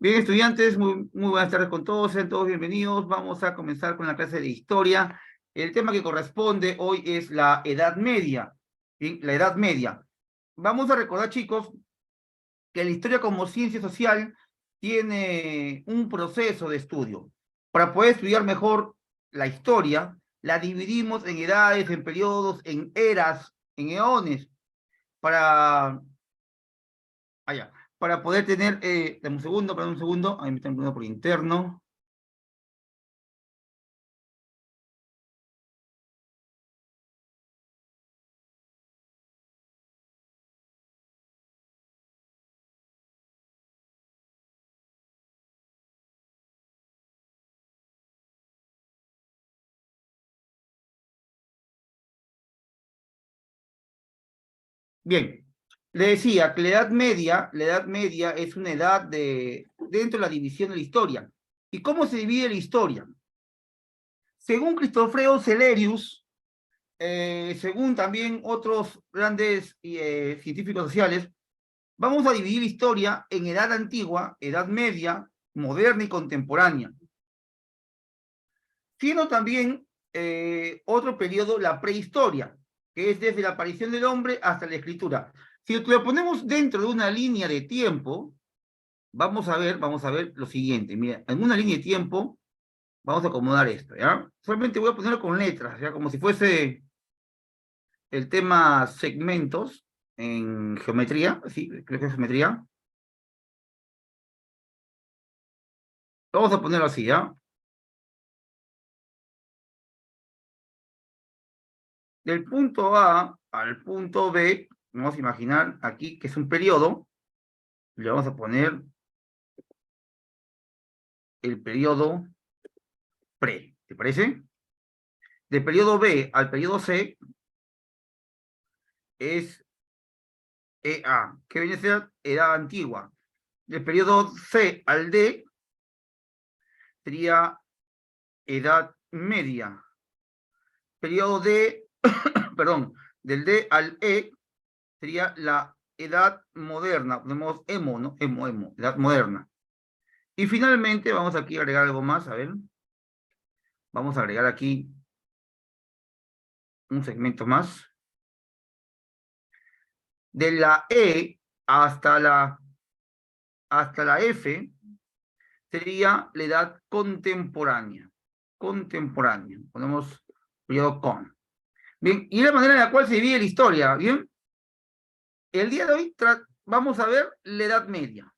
Bien, estudiantes, muy buenas tardes con todos, sean todos bienvenidos. Vamos a comenzar con la clase de historia. El tema que corresponde hoy es la Edad Media. Bien, la Edad Media. Vamos a recordar, chicos, que la historia como ciencia social tiene un proceso de estudio. Para poder estudiar mejor la historia, la dividimos en edades, en periodos, en eras, en eones, para allá, para poder tener, dame un segundo, ahí me están poniendo por interno. Bien, le decía que la edad media es una edad dentro de la división de la historia. ¿Y cómo se divide la historia? Según Cristoforo Celerius, según también otros grandes científicos sociales, vamos a dividir la historia en edad antigua, edad media, moderna y contemporánea. Siendo también otro periodo la prehistoria, que es desde la aparición del hombre hasta la escritura. Si lo ponemos dentro de una línea de tiempo, vamos a ver lo siguiente. Mira, en una línea de tiempo, vamos a acomodar esto, ¿ya? Solamente voy a ponerlo con letras, ¿ya? Como si fuese el tema segmentos en geometría, sí, creo que es geometría. Vamos a ponerlo así, ¿ya? Del punto A al punto B, vamos a imaginar aquí que es un periodo, le vamos a poner el periodo pre, ¿te parece? Del periodo B al periodo C es EA, que viene a ser edad antigua. Del periodo C al D sería edad media. Periodo D, perdón, del D al E sería la edad moderna. Ponemos emo, ¿no? Emo, edad moderna. Y finalmente vamos aquí a agregar algo más, a ver. Vamos a agregar aquí un segmento más. De la E hasta la F sería la edad contemporánea. Contemporánea. Ponemos periodo con. Bien, y la manera en la cual se divide la historia, ¿bien? El día de hoy vamos a ver la Edad Media.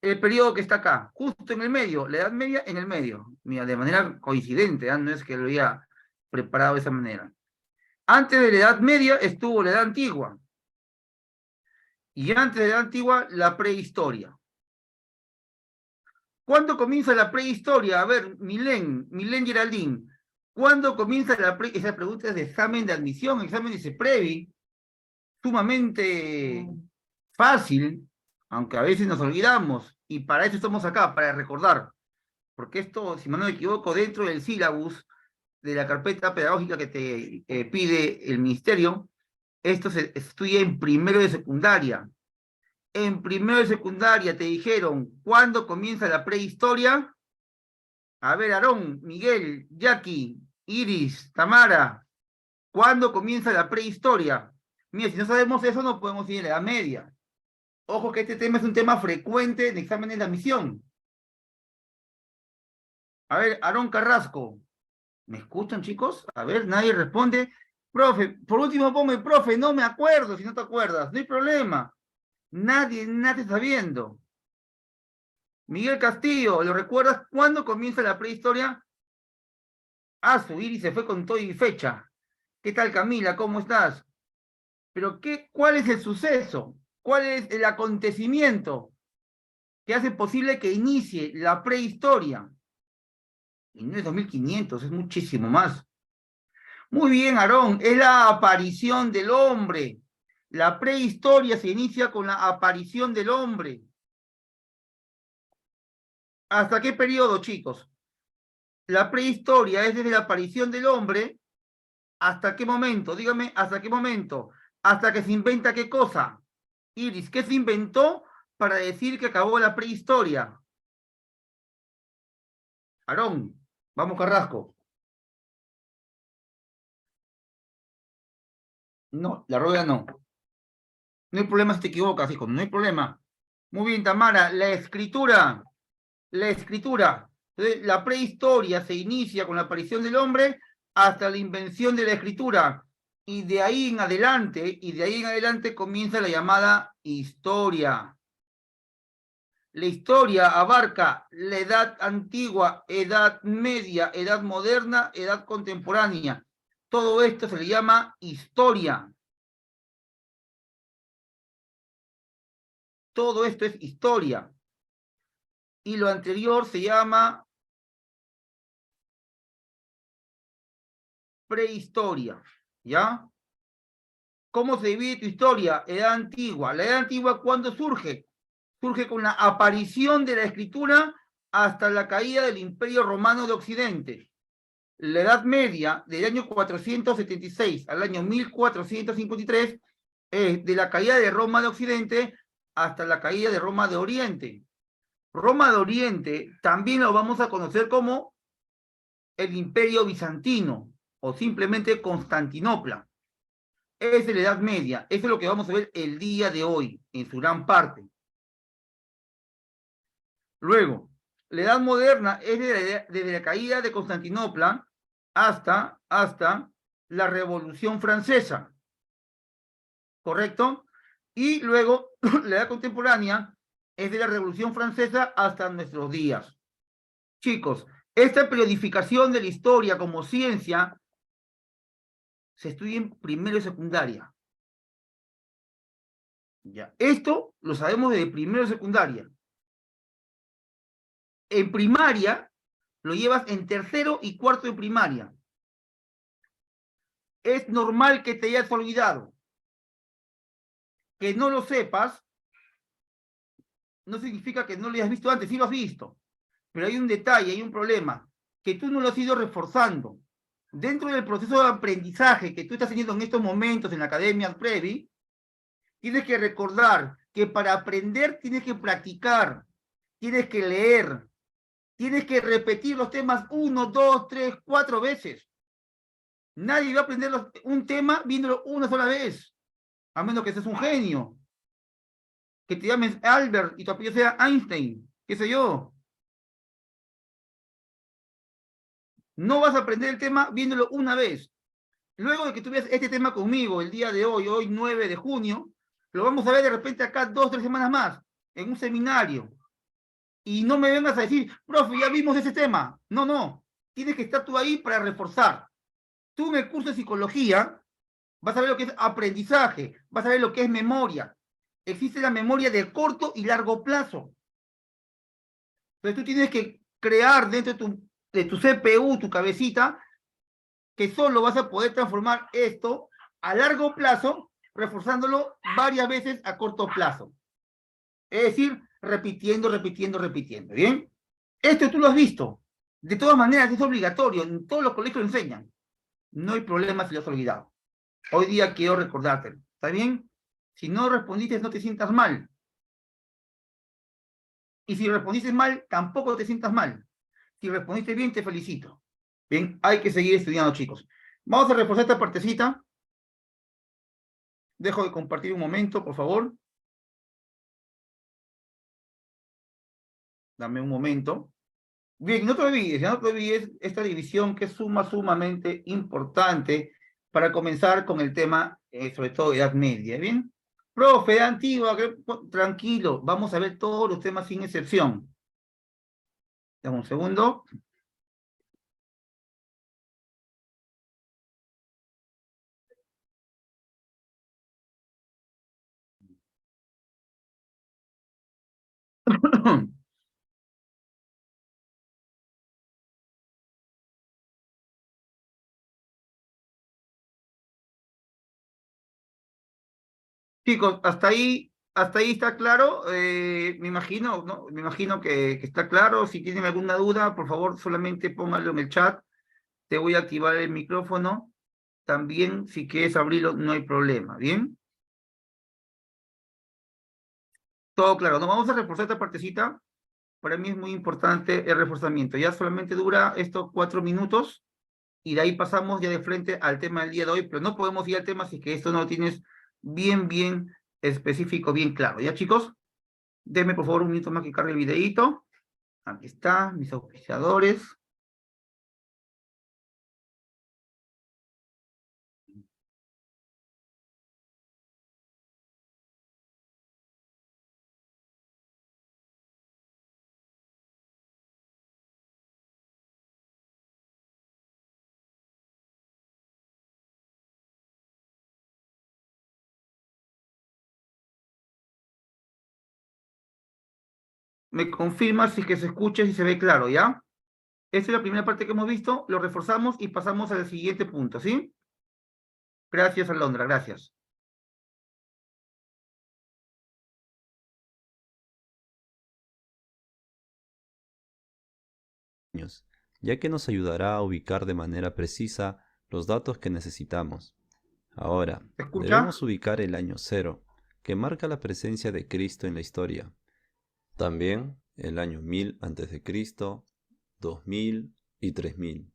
El periodo que está acá, justo en el medio, la Edad Media en el medio. Mira, de manera coincidente, ¿eh? No es que lo había preparado de esa manera. Antes de la Edad Media estuvo la Edad Antigua. Y antes de la Edad Antigua, la prehistoria. ¿Cuándo comienza la prehistoria? A ver, Milén Geraldine. ¿Cuándo comienza la prehistoria? Esa pregunta es de examen de admisión, examen de CEPREVI, sumamente fácil, aunque a veces nos olvidamos. Y para eso estamos acá, para recordar. Porque esto, si no me equivoco, dentro del sílabus de la carpeta pedagógica que te pide el ministerio, esto se estudia en primero de secundaria. En primero de secundaria te dijeron, ¿cuándo comienza la prehistoria? A ver, Aarón, Miguel, Jackie, Iris, Tamara, ¿cuándo comienza la prehistoria? Mira, si no sabemos eso, no podemos ir a la Edad Media. Ojo que este tema es un tema frecuente en exámenes de admisión. A ver, Aarón Carrasco, ¿me escuchan, chicos? A ver, nadie responde. Profe, por último ponme, profe, no me acuerdo, si no te acuerdas, no hay problema. Nadie está viendo. Miguel Castillo, ¿lo recuerdas cuándo comienza la prehistoria? Ah, su Iris se fue con todo y fecha. ¿Qué tal, Camila? ¿Cómo estás? Pero ¿cuál es el suceso? ¿Cuál es el acontecimiento que hace posible que inicie la prehistoria? Y no es 2500, es muchísimo más. Muy bien, Aarón, es la aparición del hombre. La prehistoria se inicia con la aparición del hombre. ¿Hasta qué periodo, chicos? La prehistoria es desde la aparición del hombre. ¿Hasta qué momento? Dígame, ¿hasta qué momento? ¿Hasta que se inventa qué cosa? Iris, ¿qué se inventó para decir que acabó la prehistoria? Aarón, vamos Carrasco. No, la rueda no. No hay problema si te equivocas, hijo, no hay problema. Muy bien, Tamara, la escritura. La escritura. Entonces, la prehistoria se inicia con la aparición del hombre hasta la invención de la escritura. Y de ahí en adelante comienza la llamada historia. La historia abarca la edad antigua, edad media, edad moderna, edad contemporánea. Todo esto se le llama historia. Todo esto es historia. Y lo anterior se llama prehistoria. ¿Ya? ¿Cómo se divide tu historia? Edad antigua. La edad antigua, ¿cuándo surge? Surge con la aparición de la escritura hasta la caída del Imperio Romano de Occidente. La Edad Media, del año 476 al año 1453, es de la caída de Roma de Occidente hasta la caída de Roma de Oriente. Roma de Oriente también lo vamos a conocer como el Imperio Bizantino o simplemente Constantinopla. Es de la Edad Media. Eso es lo que vamos a ver el día de hoy, en su gran parte. Luego, la Edad Moderna es desde la caída de Constantinopla hasta la Revolución Francesa, ¿correcto? Y luego, la Edad Contemporánea es de la Revolución Francesa hasta nuestros días. Chicos, esta periodificación de la historia como ciencia se estudia en primero y secundaria. Ya. Esto lo sabemos desde primero y secundaria. En primaria lo llevas en tercero y cuarto de primaria. Es normal que te hayas olvidado. Que no lo sepas no significa que no lo hayas visto antes, sí lo has visto. Pero hay un detalle, hay un problema, que tú no lo has ido reforzando. Dentro del proceso de aprendizaje que tú estás teniendo en estos momentos en la Academia Previ, tienes que recordar que para aprender tienes que practicar, tienes que leer, tienes que repetir los temas 1, 2, 3, 4 veces. Nadie va a aprender un tema viéndolo una sola vez, a menos que seas un genio, que te llames Albert y tu apellido sea Einstein, qué sé yo. No vas a aprender el tema viéndolo una vez. Luego de que tú veas este tema conmigo el día de hoy, hoy 9 de junio, lo vamos a ver de repente acá 2, 3 semanas más, en un seminario. Y no me vengas a decir, profe, ya vimos ese tema. No, no. Tienes que estar tú ahí para reforzar. Tú en el curso de psicología vas a ver lo que es aprendizaje, vas a ver lo que es memoria. Existe la memoria de corto y largo plazo. Entonces tú tienes que crear dentro de tu CPU, tu cabecita, que solo vas a poder transformar esto a largo plazo, reforzándolo varias veces a corto plazo. Es decir, repitiendo, repitiendo, repitiendo. ¿Bien? Esto tú lo has visto. De todas maneras, es obligatorio. En todos los colegios lo enseñan. No hay problema si lo has olvidado. Hoy día quiero recordártelo. ¿Está bien? Si no respondiste, no te sientas mal. Y si respondiste mal, tampoco te sientas mal. Si respondiste bien, te felicito. Bien, hay que seguir estudiando, chicos. Vamos a reforzar esta partecita. Dejo de compartir un momento, por favor. Dame un momento. Bien, no te olvides, ya no te olvides esta división que es sumamente importante para comenzar con el tema, sobre todo Edad Media, ¿bien? Profe, antigua, tranquilo, vamos a ver todos los temas sin excepción. Dame un segundo. Chicos, hasta ahí está claro. Me imagino, ¿no? Me imagino que está claro. Si tienen alguna duda, por favor, solamente pónganlo en el chat. Te voy a activar el micrófono. También, si quieres abrirlo, no hay problema. ¿Bien? Todo claro, no vamos a reforzar esta partecita. Para mí es muy importante el reforzamiento. Ya solamente dura estos 4 minutos y de ahí pasamos ya de frente al tema del día de hoy, pero no podemos ir al tema si es que esto no lo tienes bien específico, bien claro. ¿Ya, chicos? Denme por favor un minuto más que cargue el videíto. Aquí está, mis auspiciadores. Me confirma si es que se escucha y si se ve claro, ¿ya? Esta es la primera parte que hemos visto, lo reforzamos y pasamos al siguiente punto, ¿sí? Gracias, Alondra, gracias. Ya que nos ayudará a ubicar de manera precisa los datos que necesitamos. Ahora, ¿Se escucha? debemos ubicar el año cero, que marca la presencia de Cristo en la historia. También el año 1000 a.C., 2000 y 3000.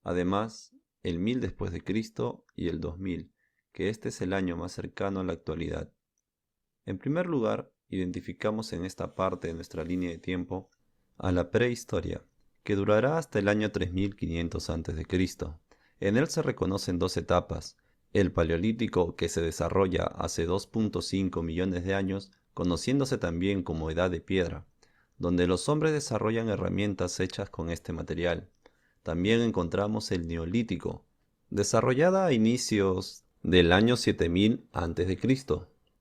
Además, el 1000 después de Cristo y el 2000, que este es el año más cercano a la actualidad. En primer lugar, identificamos en esta parte de nuestra línea de tiempo a la prehistoria, que durará hasta el año 3500 a.C. En él se reconocen dos etapas: el Paleolítico, que se desarrolla hace 2.5 millones de años, conociéndose también como Edad de Piedra, donde los hombres desarrollan herramientas hechas con este material. También encontramos el Neolítico, desarrollada a inicios del año 7000 a.C.,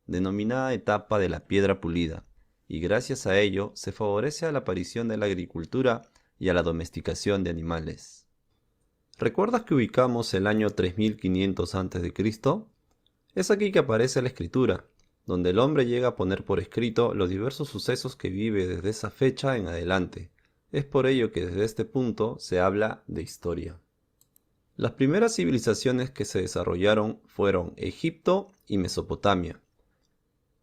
denominada etapa de la piedra pulida, y gracias a ello se favorece a la aparición de la agricultura y a la domesticación de animales. ¿Recuerdas que ubicamos el año 3500 a.C.? Es aquí que aparece la escritura, donde el hombre llega a poner por escrito los diversos sucesos que vive desde esa fecha en adelante. Es por ello que desde este punto se habla de historia. Las primeras civilizaciones que se desarrollaron fueron Egipto y Mesopotamia.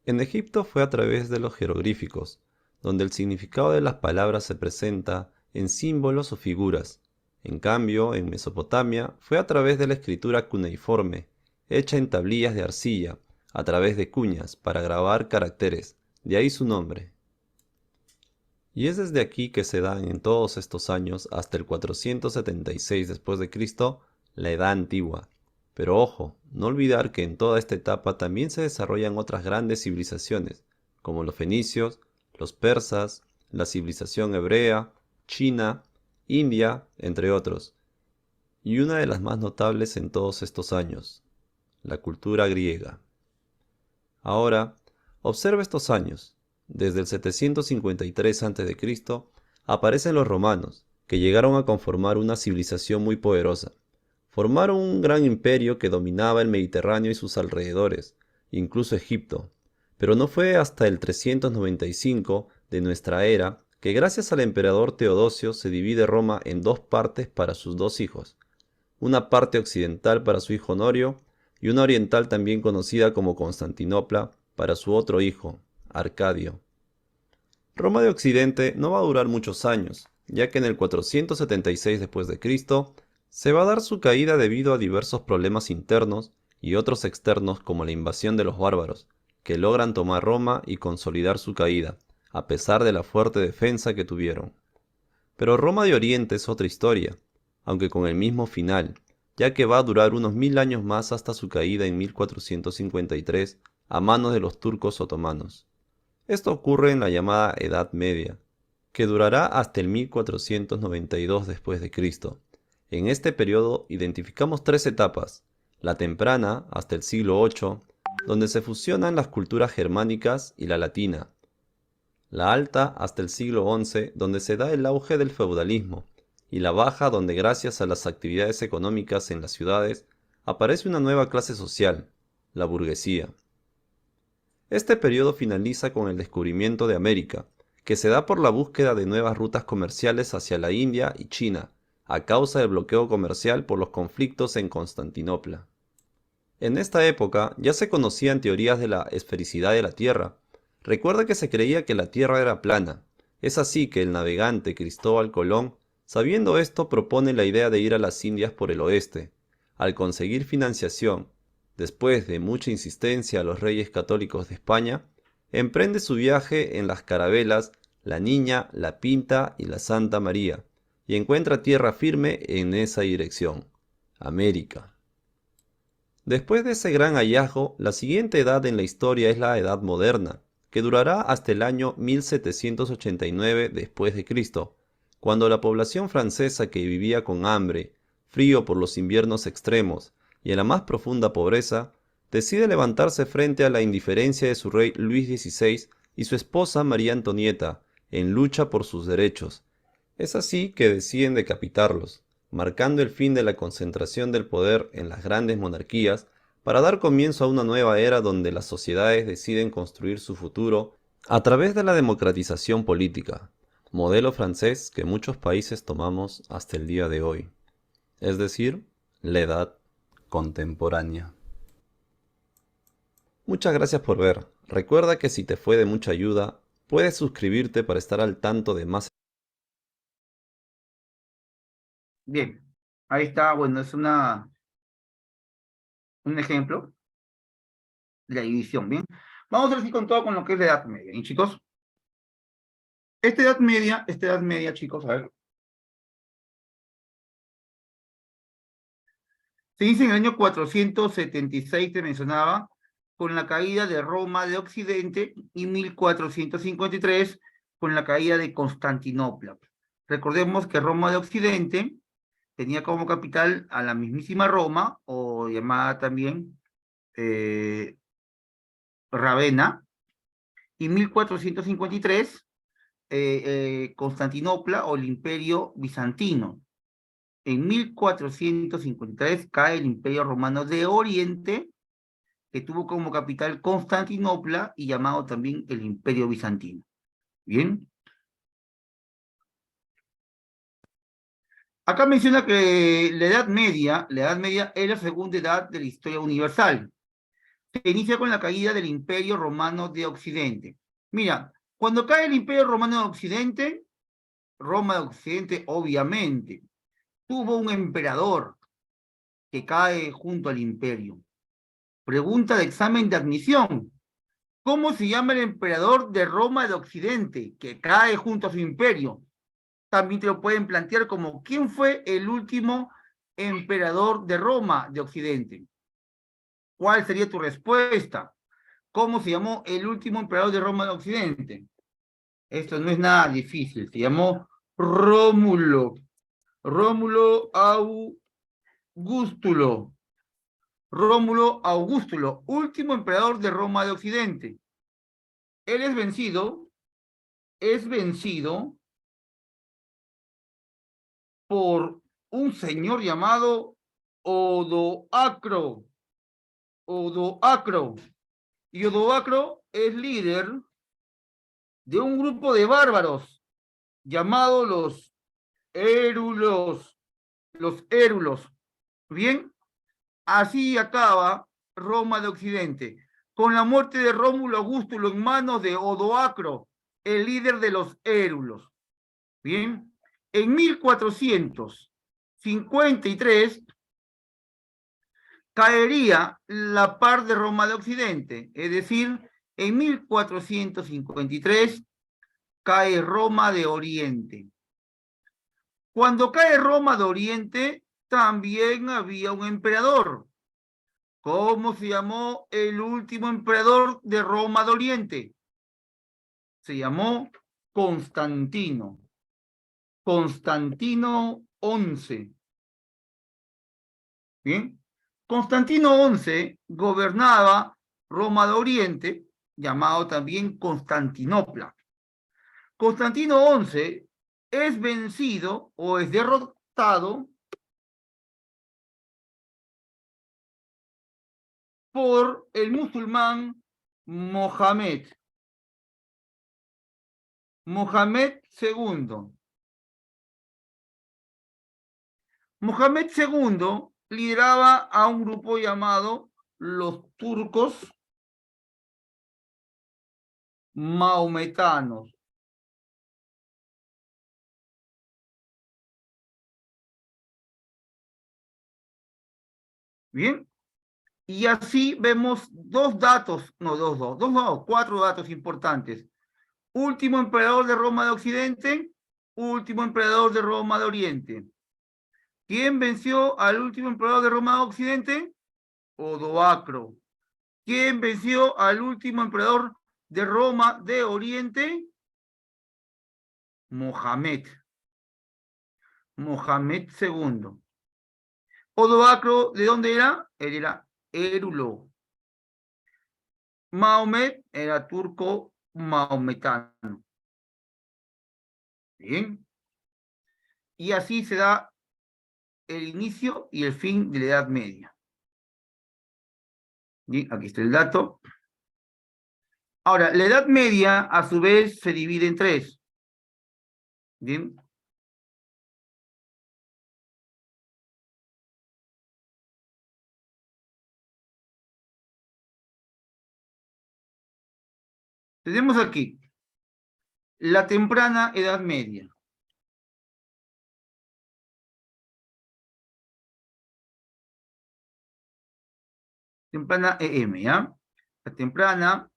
En Egipto fue a través de los jeroglíficos, donde el significado de las palabras se presenta en símbolos o figuras. En cambio, en Mesopotamia fue a través de la escritura cuneiforme, hecha en tablillas de arcilla, a través de cuñas, para grabar caracteres, de ahí su nombre. Y es desde aquí que se dan en todos estos años, hasta el 476 después de Cristo, la Edad Antigua. Pero ojo, no olvidar que en toda esta etapa también se desarrollan otras grandes civilizaciones, como los fenicios, los persas, la civilización hebrea, China, India, entre otros. Y una de las más notables en todos estos años, la cultura griega. Ahora, observa estos años. Desde el 753 a.C. aparecen los romanos, que llegaron a conformar una civilización muy poderosa. Formaron un gran imperio que dominaba el Mediterráneo y sus alrededores, incluso Egipto. Pero no fue hasta el 395 de nuestra era que gracias al emperador Teodosio se divide Roma en dos partes para sus dos hijos, una parte occidental para su hijo Honorio y una oriental también conocida como Constantinopla para su otro hijo, Arcadio. Roma de Occidente no va a durar muchos años, ya que en el 476 después de Cristo se va a dar su caída debido a diversos problemas internos y otros externos como la invasión de los bárbaros, que logran tomar Roma y consolidar su caída, a pesar de la fuerte defensa que tuvieron. Pero Roma de Oriente es otra historia, aunque con el mismo final, ya que va a durar unos 1000 años más hasta su caída en 1453 a manos de los turcos otomanos. Esto ocurre en la llamada Edad Media, que durará hasta el 1492 después de Cristo. En este periodo identificamos tres etapas: la temprana hasta el siglo VIII, donde se fusionan las culturas germánicas y la latina; la alta hasta el siglo XI, donde se da el auge del feudalismo; y la baja, donde gracias a las actividades económicas en las ciudades aparece una nueva clase social, la burguesía. Este periodo finaliza con el descubrimiento de América, que se da por la búsqueda de nuevas rutas comerciales hacia la India y China, a causa del bloqueo comercial por los conflictos en Constantinopla. En esta época ya se conocían teorías de la esfericidad de la Tierra. Recuerda que se creía que la Tierra era plana. Es así que el navegante Cristóbal Colón, sabiendo esto, propone la idea de ir a las Indias por el oeste. Al conseguir financiación, después de mucha insistencia a los reyes católicos de España, emprende su viaje en las carabelas La Niña, La Pinta y la Santa María, y encuentra tierra firme en esa dirección, América. Después de ese gran hallazgo, la siguiente edad en la historia es la Edad Moderna, que durará hasta el año 1789 después de Cristo, cuando la población francesa que vivía con hambre, frío por los inviernos extremos y en la más profunda pobreza, decide levantarse frente a la indiferencia de su rey Luis XVI y su esposa María Antonieta, en lucha por sus derechos. Es así que deciden decapitarlos, marcando el fin de la concentración del poder en las grandes monarquías para dar comienzo a una nueva era donde las sociedades deciden construir su futuro a través de la democratización política, modelo francés que muchos países tomamos hasta el día de hoy, es decir, la edad contemporánea. Muchas gracias por ver. Recuerda que si te fue de mucha ayuda, puedes suscribirte para estar al tanto de más. Bien, ahí está, bueno, es un ejemplo de la división, ¿bien? Vamos a ver si con todo con lo que es la Edad Media, ¿y chicos? Esta Edad Media, chicos, a ver, se dice en el año 476, te mencionaba, con la caída de Roma de Occidente, y 1453 con la caída de Constantinopla. Recordemos que Roma de Occidente tenía como capital a la mismísima Roma, o llamada también Ravenna, y 1453 Constantinopla o el Imperio Bizantino. En 1453 cae el Imperio Romano de Oriente, que tuvo como capital Constantinopla y llamado también el Imperio Bizantino. Bien. Acá menciona que la Edad Media es la segunda edad de la historia universal. Se inicia con la caída del Imperio Romano de Occidente. Mira, cuando cae el Imperio Romano de Occidente, Roma de Occidente obviamente tuvo un emperador que cae junto al imperio. Pregunta de examen de admisión. ¿Cómo se llama el emperador de Roma de Occidente que cae junto a su imperio? También te lo pueden plantear como ¿quién fue el último emperador de Roma de Occidente? ¿Cuál sería tu respuesta? ¿Cómo se llamó el último emperador de Roma de Occidente? Esto no es nada difícil, se llamó Rómulo. Rómulo Augustulo. Rómulo Augustulo, último emperador de Roma de Occidente. Él es vencido por un señor llamado Odoacro. Odoacro. Y Odoacro es líder de un grupo de bárbaros llamados los érulos. Los érulos. Bien, así acaba Roma de Occidente, con la muerte de Rómulo Augustulo en manos de Odoacro, el líder de los érulos. Bien, en 1453 caería la par de Roma de Occidente, es decir, en 1453 cae Roma de Oriente. Cuando cae Roma de Oriente, también había un emperador. ¿Cómo se llamó el último emperador de Roma de Oriente? Se llamó Constantino. Constantino XI. ¿Bien? Constantino XI gobernaba Roma de Oriente, llamado también Constantinopla. Constantino XI es vencido o es derrotado por el musulmán Mohamed. Mohamed II. Mohamed II lideraba a un grupo llamado los turcos maometanos. Bien, y así vemos dos datos, no, cuatro datos importantes. Último emperador de Roma de Occidente, último emperador de Roma de Oriente. ¿Quién venció al último emperador de Roma de Occidente? Odoacro. ¿Quién venció al último emperador de Roma de Oriente? Mohamed. Mohamed II. Odoacro, ¿de dónde era? Él era érulo. Mahomet era turco maometano. Bien. Y así se da el inicio y el fin de la Edad Media. Bien, aquí está el dato. Ahora, la Edad Media, a su vez, se divide en tres. Bien. Tenemos aquí la temprana Edad Media. Temprana EM, ¿ya? La temprana,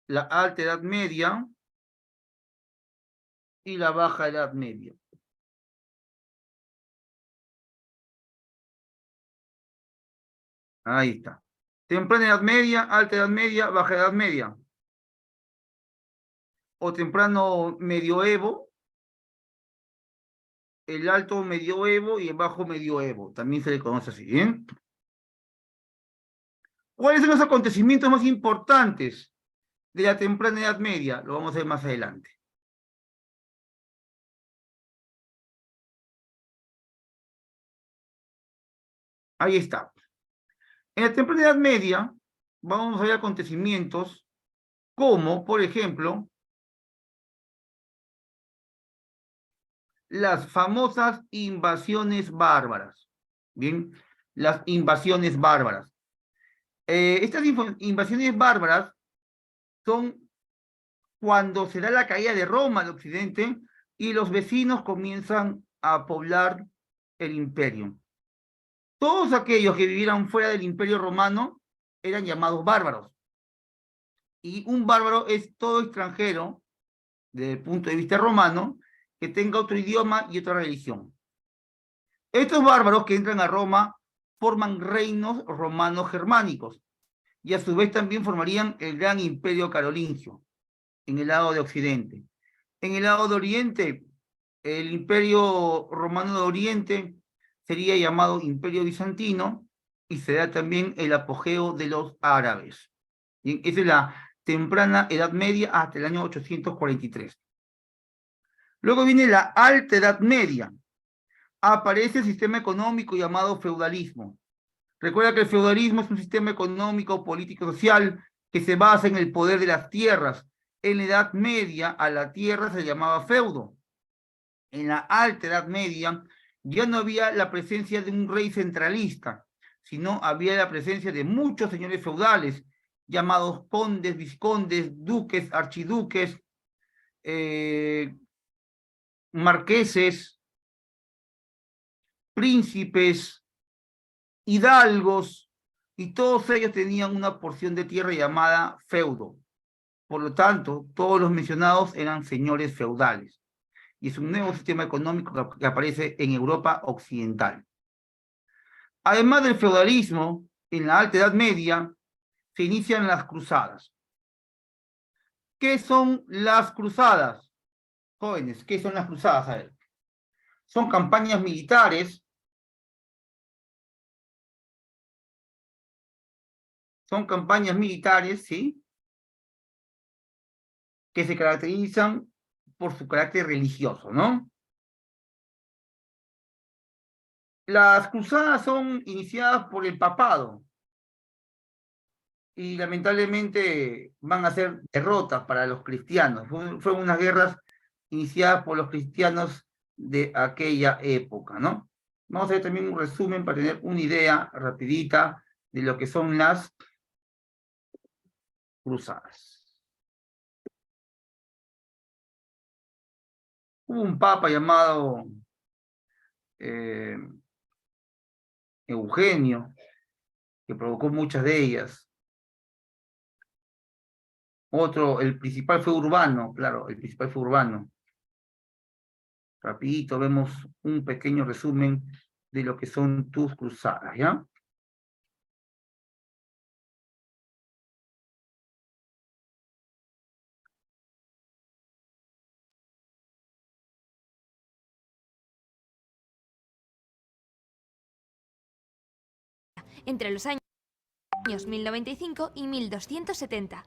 la alta Edad Media y la baja Edad Media. Ahí está. Temprana Edad Media, alta Edad Media, baja Edad Media. O temprano medioevo, el alto medioevo y el bajo medioevo. También se le conoce así, ¿bien? ¿Cuáles son los acontecimientos más importantes de la temprana Edad Media? Lo vamos a ver más adelante. Ahí está. En la temprana Edad Media vamos a ver acontecimientos como, por ejemplo, las famosas invasiones bárbaras. Bien, las invasiones bárbaras. Estas invasiones bárbaras son cuando se da la caída de Roma al occidente y los vecinos comienzan a poblar el imperio. Todos aquellos que vivieran fuera del imperio romano eran llamados bárbaros. Y un bárbaro es todo extranjero, desde el punto de vista romano, que tenga otro idioma y otra religión. Estos bárbaros que entran a Roma forman reinos romanos germánicos y a su vez también formarían el gran imperio carolingio en el lado de Occidente. En el lado de Oriente, el imperio romano de Oriente sería llamado imperio bizantino y se da también el apogeo de los árabes. Bien, esa es la temprana Edad Media hasta el año 843. Luego viene la Alta Edad Media. Aparece el sistema económico llamado feudalismo. Recuerda que el feudalismo es un sistema económico, político, social que se basa en el poder de las tierras. En la Edad Media a la tierra se llamaba feudo. En la Alta Edad Media ya no había la presencia de un rey centralista, sino había la presencia de muchos señores feudales, llamados condes, vizcondes, duques, archiduques, marqueses, príncipes, hidalgos, y todos ellos tenían una porción de tierra llamada feudo. Por lo tanto, todos los mencionados eran señores feudales. Y es un nuevo sistema económico que aparece en Europa occidental. Además del feudalismo, en la Alta Edad Media se inician las cruzadas. ¿Qué son las cruzadas? Jóvenes, ¿qué son las cruzadas? A ver. Son campañas militares. Son campañas militares, ¿sí? Que se caracterizan por su carácter religioso, ¿no? Las cruzadas son iniciadas por el papado y lamentablemente van a ser derrotas para los cristianos. Fueron unas guerras iniciadas por los cristianos de aquella época, ¿no? Vamos a ver también un resumen para tener una idea rapidita de lo que son las cruzadas. Hubo un papa llamado Eugenio, que provocó muchas de ellas. Otro, el principal fue Urbano, claro, el principal fue Urbano. Rapidito vemos un pequeño resumen de lo que son tus cruzadas, ¿ya? Entre los años 1095 y 1270.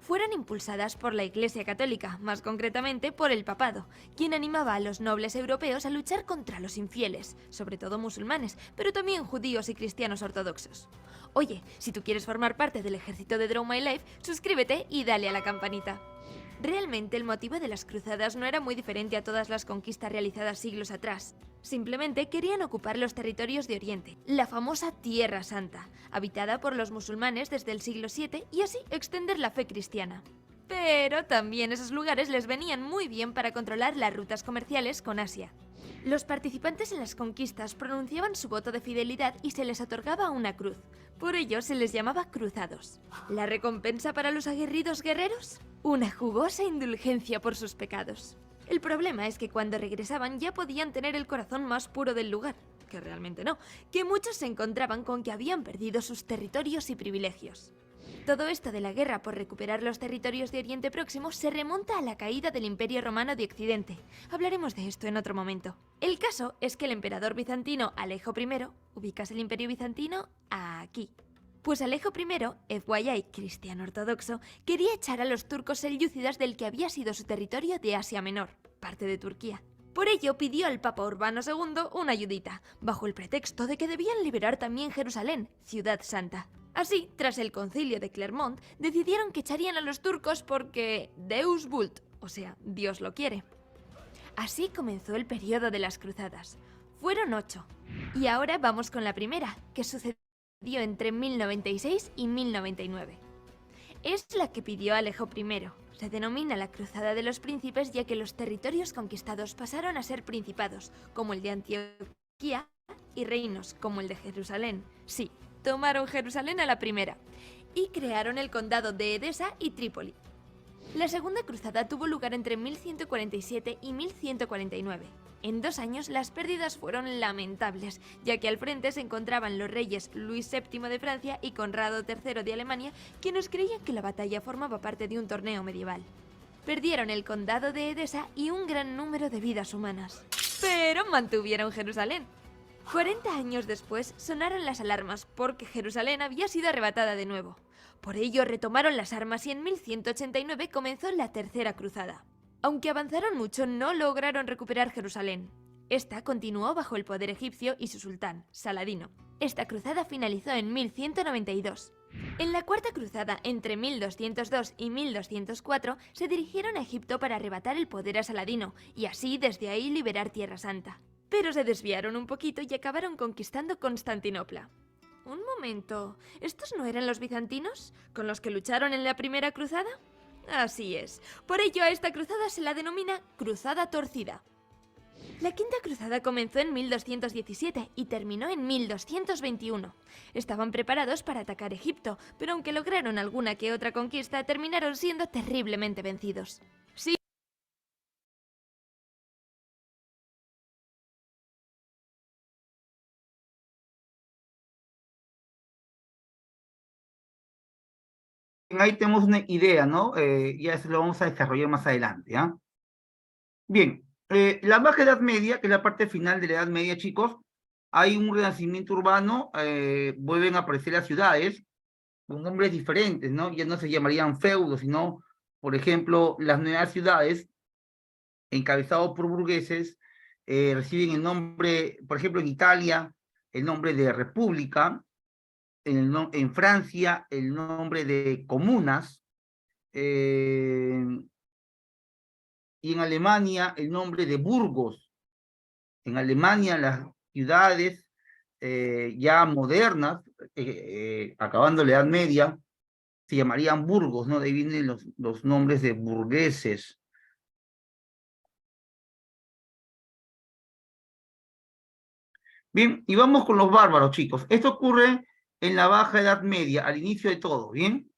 Fueron impulsadas por la Iglesia Católica, más concretamente por el Papado, quien animaba a los nobles europeos a luchar contra los infieles, sobre todo musulmanes, pero también judíos y cristianos ortodoxos. Oye, si tú quieres formar parte del ejército de Draw My Life, suscríbete y dale a la campanita. Realmente el motivo de las cruzadas no era muy diferente a todas las conquistas realizadas siglos atrás. Simplemente querían ocupar los territorios de Oriente, la famosa Tierra Santa, habitada por los musulmanes desde el siglo VII, y así extender la fe cristiana. Pero también esos lugares les venían muy bien para controlar las rutas comerciales con Asia. Los participantes en las conquistas pronunciaban su voto de fidelidad y se les otorgaba una cruz. Por ello se les llamaba cruzados. ¿La recompensa para los aguerridos guerreros? Una jugosa indulgencia por sus pecados. El problema es que cuando regresaban ya podían tener el corazón más puro del lugar, que realmente no, que muchos se encontraban con que habían perdido sus territorios y privilegios. Todo esto de la guerra por recuperar los territorios de Oriente Próximo se remonta a la caída del Imperio Romano de Occidente. Hablaremos de esto en otro momento. El caso es que el emperador bizantino Alejo I, ¿ubicas el Imperio Bizantino? Aquí. Pues Alejo I, FYI cristiano ortodoxo, quería echar a los turcos selyúcidas del que había sido su territorio de Asia Menor, parte de Turquía. Por ello pidió al Papa Urbano II una ayudita, bajo el pretexto de que debían liberar también Jerusalén, ciudad santa. Así, tras el concilio de Clermont, decidieron que echarían a los turcos porque Deus vult, o sea, Dios lo quiere. Así comenzó el periodo de las cruzadas. Fueron 8. Y ahora vamos con la primera, que sucedió entre 1096 y 1099. Es la que pidió Alejo I. Se denomina la Cruzada de los Príncipes ya que los territorios conquistados pasaron a ser principados, como el de Antioquía, y reinos, como el de Jerusalén. Sí, tomaron Jerusalén a la primera, y crearon el condado de Edesa y Trípoli. La segunda cruzada tuvo lugar entre 1147 y 1149. En 2 años las pérdidas fueron lamentables, ya que al frente se encontraban los reyes Luis VII de Francia y Conrado III de Alemania, quienes creían que la batalla formaba parte de un torneo medieval. Perdieron el condado de Edesa y un gran número de vidas humanas. Pero mantuvieron Jerusalén. 40 años después sonaron las alarmas porque Jerusalén había sido arrebatada de nuevo. Por ello retomaron las armas y en 1189 comenzó la Tercera Cruzada. Aunque avanzaron mucho, no lograron recuperar Jerusalén. Esta continuó bajo el poder egipcio y su sultán, Saladino. Esta cruzada finalizó en 1192. En la Cuarta Cruzada, entre 1202 y 1204, se dirigieron a Egipto para arrebatar el poder a Saladino y así desde ahí liberar Tierra Santa. Pero se desviaron un poquito y acabaron conquistando Constantinopla. Un momento, ¿estos no eran los bizantinos con los que lucharon en la Primera Cruzada? Así es. Por ello a esta cruzada se la denomina Cruzada Torcida. La Quinta Cruzada comenzó en 1217 y terminó en 1221. Estaban preparados para atacar Egipto, pero aunque lograron alguna que otra conquista, terminaron siendo terriblemente vencidos. Sí. Ahí tenemos una idea, ¿no? Ya eso lo vamos a desarrollar más adelante, ¿ah? Bien, la Baja Edad Media, que es la parte final de la Edad Media, chicos, hay un renacimiento urbano, vuelven a aparecer las ciudades con nombres diferentes, ¿no? Ya no se llamarían feudos, sino, por ejemplo, las nuevas ciudades, encabezadas por burgueses, reciben el nombre, por ejemplo, en Italia, el nombre de república, en Francia, el nombre de comunas, y en Alemania el nombre de burgos. En Alemania las ciudades ya modernas, acabando la Edad Media, se llamarían burgos, ¿no? De ahí vienen los nombres de burgueses. Bien, y vamos con los bárbaros, chicos. Esto ocurre en la Baja Edad Media, al inicio de todo, ¿bien?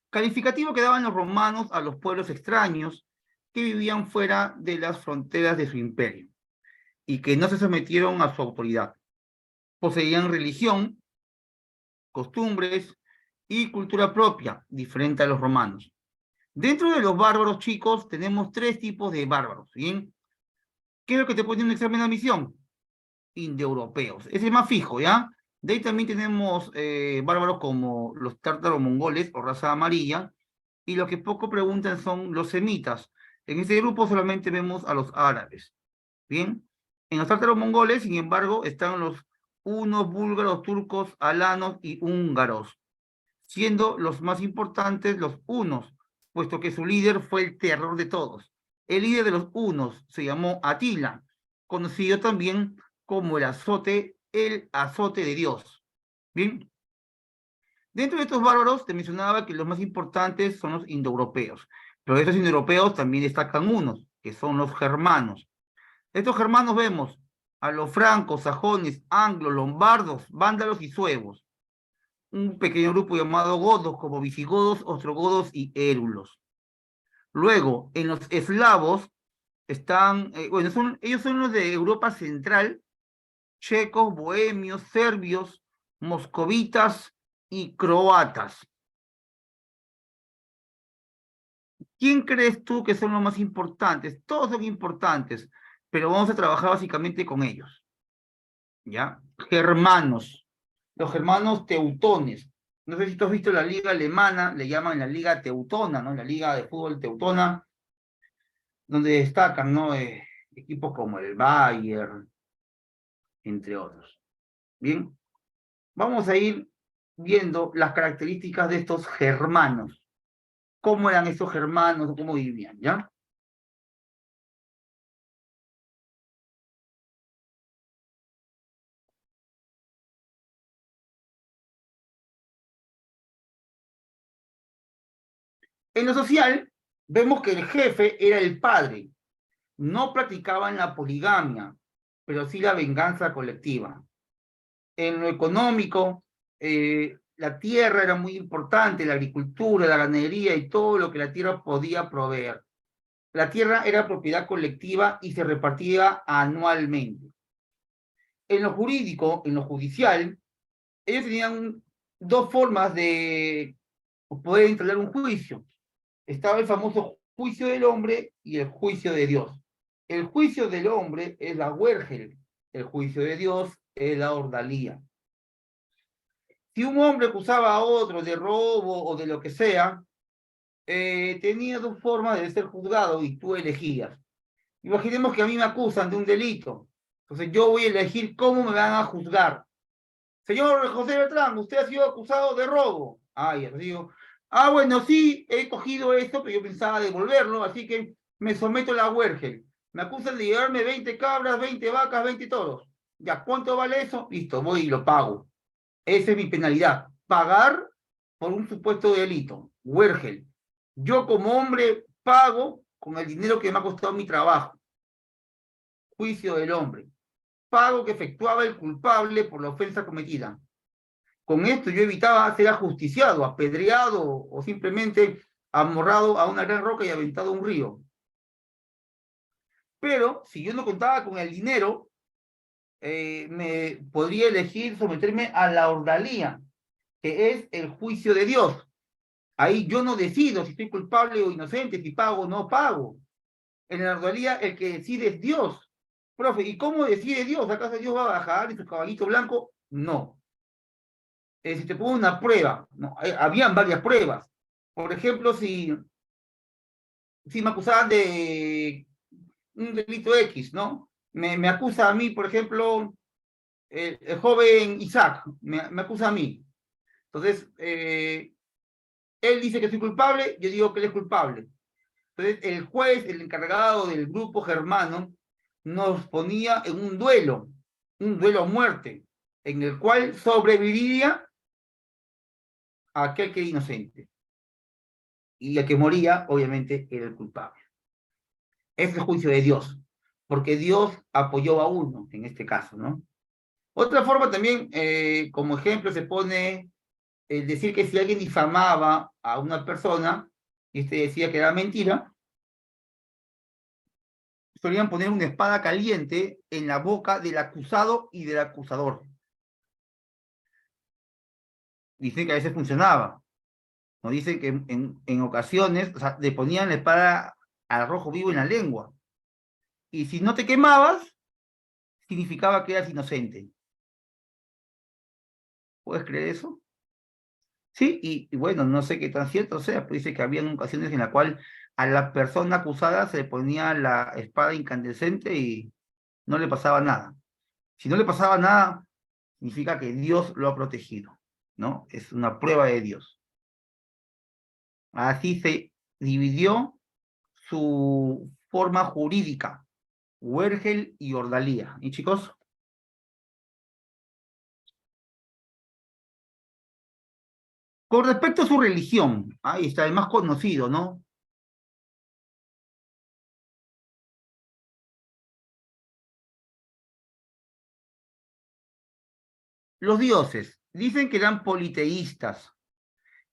Calificativo que daban los romanos a los pueblos extraños que vivían fuera de las fronteras de su imperio y que no se sometieron a su autoridad. Poseían religión, costumbres y cultura propia, diferente a los romanos. Dentro de los bárbaros, chicos, tenemos tres tipos de bárbaros, ¿bien? ¿Qué es lo que te pone en un examen de admisión? Indoeuropeos. Ese es más fijo, ¿ya? De ahí también tenemos bárbaros como los tártaros mongoles o raza amarilla, y lo que poco preguntan son los semitas. En este grupo solamente vemos a los árabes, ¿bien? En los tártaros mongoles, sin embargo, están los hunos, búlgaros, turcos, alanos y húngaros, siendo los más importantes los hunos, puesto que su líder fue el terror de todos. El líder de los hunos se llamó Atila, conocido también como el azote de Dios. Bien, dentro de estos bárbaros te mencionaba que los más importantes son los indoeuropeos, pero de estos indoeuropeos también destacan unos, que son los germanos. Estos germanos vemos a los francos, sajones, anglos, lombardos, vándalos y suevos. Un pequeño grupo llamado godos, como visigodos, ostrogodos y érulos. Luego, en los eslavos están, bueno, ellos son los de Europa Central, checos, bohemios, serbios, moscovitas y croatas. ¿Quién crees tú que son los más importantes? Todos son importantes, pero vamos a trabajar básicamente con ellos. ¿Ya? Germanos. Los germanos teutones. No sé si tú has visto la liga alemana, le llaman la liga teutona, ¿no? La liga de fútbol teutona, donde destacan, ¿no? Equipos como el Bayern, entre otros. Bien, vamos a ir viendo las características de estos germanos. ¿Cómo eran estos germanos? ¿Cómo vivían? ¿Ya? En lo social, vemos que el jefe era el padre. No practicaban la poligamia, pero sí la venganza colectiva. En lo económico, la tierra era muy importante, la agricultura, la ganadería y todo lo que la tierra podía proveer. La tierra era propiedad colectiva y se repartía anualmente. En lo jurídico, en lo judicial, ellos tenían dos formas de poder instalar un juicio. Estaba el famoso juicio del hombre y el juicio de Dios. El juicio del hombre es la huérgel, el juicio de Dios es la ordalía. Si un hombre acusaba a otro de robo o de lo que sea, tenía dos formas de ser juzgado y tú elegías. Imaginemos que a mí me acusan de un delito. Entonces yo voy a elegir cómo me van a juzgar. Señor José Beltrán, usted ha sido acusado de robo. Ya digo, bueno, sí, he cogido esto, pero yo pensaba devolverlo, así que me someto a la huérgel. Me acusan de llevarme 20 cabras, 20 vacas, 20 toros. Ya, ¿cuánto vale eso? Listo, voy y lo pago. Esa es mi penalidad. Pagar por un supuesto delito. Huérgel. Yo como hombre pago con el dinero que me ha costado mi trabajo. Juicio del hombre. Pago que efectuaba el culpable por la ofensa cometida. Con esto yo evitaba ser ajusticiado, apedreado o simplemente amorrado a una gran roca y aventado a un río. Pero si yo no contaba con el dinero, me podría elegir someterme a la ordalía, que es el juicio de Dios. Ahí yo no decido si estoy culpable o inocente, si pago o no pago. En la ordalía el que decide es Dios. Profe, ¿y cómo decide Dios? ¿Acaso Dios va a bajar en su caballito blanco? No. Si te pongo una prueba, ¿no? Habían varias pruebas. Por ejemplo, si me acusaban de un delito X, ¿no? Me acusa a mí, por ejemplo, el joven Isaac, me acusa a mí. Entonces, él dice que soy culpable, yo digo que él es culpable. Entonces, el juez, el encargado del grupo germano, nos ponía en un duelo. un duelo a muerte, en el cual sobreviviría aquel que era inocente. Y el que moría, obviamente, era el culpable. Ese es el juicio de Dios, porque Dios apoyó a uno, en este caso, ¿no? Otra forma también, como ejemplo, se pone el decir que si alguien difamaba a una persona, y este decía que era mentira, solían poner una espada caliente en la boca del acusado y del acusador. Dicen que a veces funcionaba. Nos dicen que en ocasiones, o sea, le ponían la espada al rojo vivo en la lengua. Y si no te quemabas, significaba que eras inocente. ¿Puedes creer eso? Sí, y bueno, no sé qué tan cierto sea, pero dice que había ocasiones en las cuales a la persona acusada se le ponía la espada incandescente y no le pasaba nada. Si no le pasaba nada, significa que Dios lo ha protegido, ¿no? Es una prueba de Dios. Así se dividió su forma jurídica, Wergel y Ordalía. ¿Y chicos? Con respecto a su religión, ahí está el más conocido, ¿no? Los dioses, dicen que eran politeístas.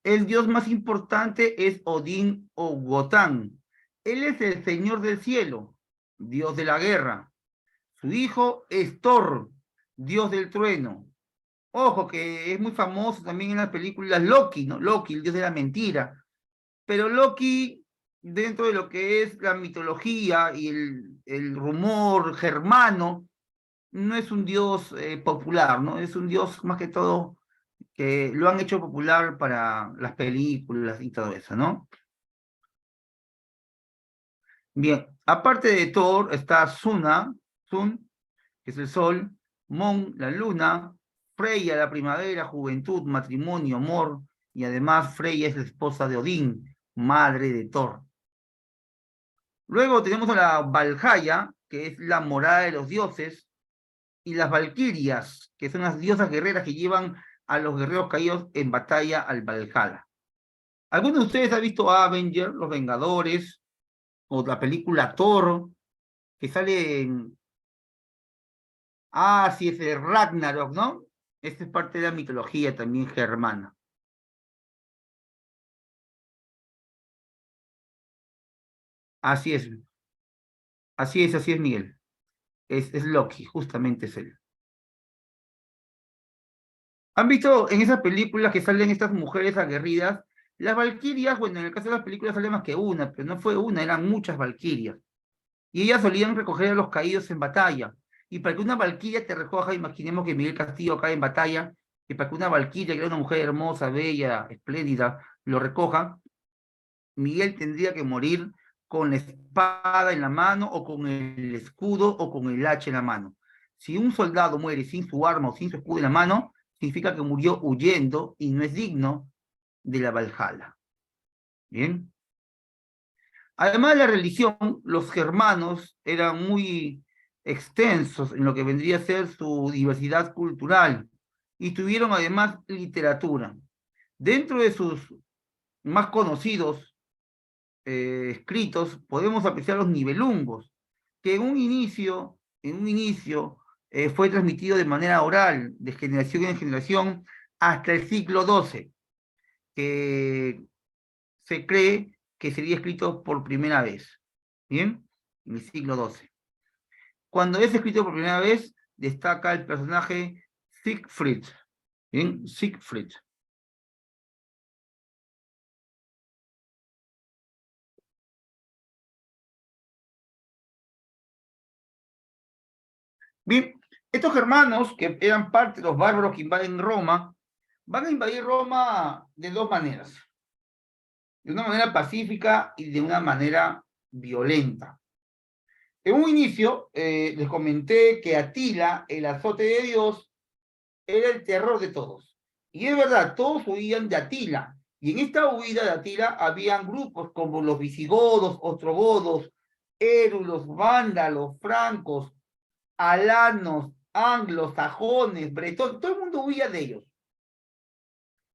El dios más importante es Odín o Gotán. Él es el señor del cielo, dios de la guerra. Su hijo es Thor, dios del trueno. Ojo, que es muy famoso también en las películas Loki, ¿no? Loki, el dios de la mentira. Pero Loki, dentro de lo que es la mitología y el rumor germano, no es un dios popular, ¿no? Es un dios más que todo que lo han hecho popular para las películas y todo eso, ¿no? Bien, aparte de Thor está Sun, que es el sol, Mon, la luna, Freya, la primavera, juventud, matrimonio, amor, y además Freya es la esposa de Odín, madre de Thor. Luego tenemos a la Valhalla, que es la morada de los dioses, y las Valquirias, que son las diosas guerreras que llevan a los guerreros caídos en batalla al Valhalla. ¿Alguno de ustedes ha visto Avengers, Los Vengadores, o la película Thor, que sale en... Ah, sí, es el Ragnarok, ¿no? Esta es parte de la mitología también germana. Así es, así es, Miguel. Es Loki, justamente es él. ¿Han visto en esas películas que salen estas mujeres aguerridas? Las valquirias, bueno, en el caso de las películas sale más que una, pero no fue una, eran muchas valquirias. Y ellas solían recoger a los caídos en batalla. Y para que una valquiria te recoja, imaginemos que Miguel Castillo cae en batalla, y para que una valquiria, que era una mujer hermosa, bella, espléndida, lo recoja, Miguel tendría que morir con la espada en la mano, o con el escudo, o con el hacha en la mano. Si un soldado muere sin su arma o sin su escudo en la mano, significa que murió huyendo y no es digno de la Valhalla. ¿Bien? Además de la religión, los germanos eran muy extensos en lo que vendría a ser su diversidad cultural y tuvieron además literatura. Dentro de sus más conocidos escritos podemos apreciar los Nibelungos, que en un inicio fue transmitido de manera oral, de generación en generación, hasta el siglo XII, que se cree que sería escrito por primera vez, ¿bien? En el siglo XII. Cuando es escrito por primera vez, destaca el personaje Siegfried, ¿bien? Siegfried. Bien, estos germanos, que eran parte de los bárbaros que invaden Roma, van a invadir Roma de dos maneras. De una manera pacífica y de una manera violenta. En un inicio, les comenté que Atila, el azote de Dios, era el terror de todos. Y es verdad, todos huían de Atila. Y en esta huida de Atila habían grupos como los visigodos, ostrogodos, érulos, vándalos, francos, alanos, anglos, sajones, bretones, todo el mundo huía de ellos.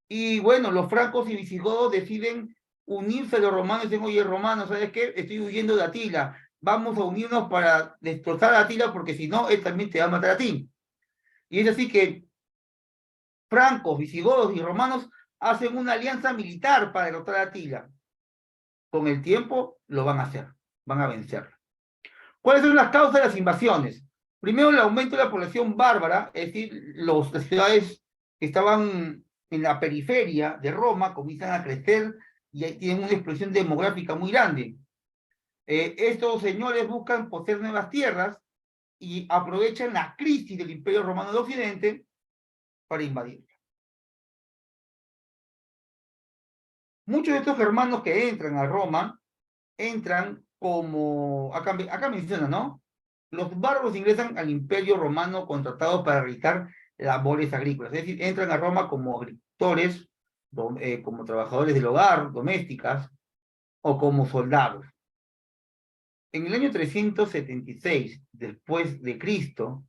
Y bueno, los francos y visigodos deciden unirse a los romanos y dicen, oye, romanos, ¿sabes qué? Estoy huyendo de Atila. Vamos a unirnos para destrozar a Atila porque si no, él también te va a matar a ti. Y es así que francos, visigodos y romanos hacen una alianza militar para derrotar a Atila. Con el tiempo lo van a hacer, van a vencerlo. ¿Cuáles son las causas de las invasiones? Primero, el aumento de la población bárbara, es decir, las ciudades que estaban en la periferia de Roma comienzan a crecer y ahí tienen una explosión demográfica muy grande. Estos señores buscan poseer nuevas tierras y aprovechan la crisis del Imperio Romano de Occidente para invadir. Muchos de estos germanos que entran a Roma entran como, acá menciona, ¿no? Los bárbaros ingresan al Imperio Romano contratados para realizar labores agrícolas, es decir, entran a Roma como agricultores, como trabajadores del hogar, domésticas, o como soldados. En el año 376 después de Cristo,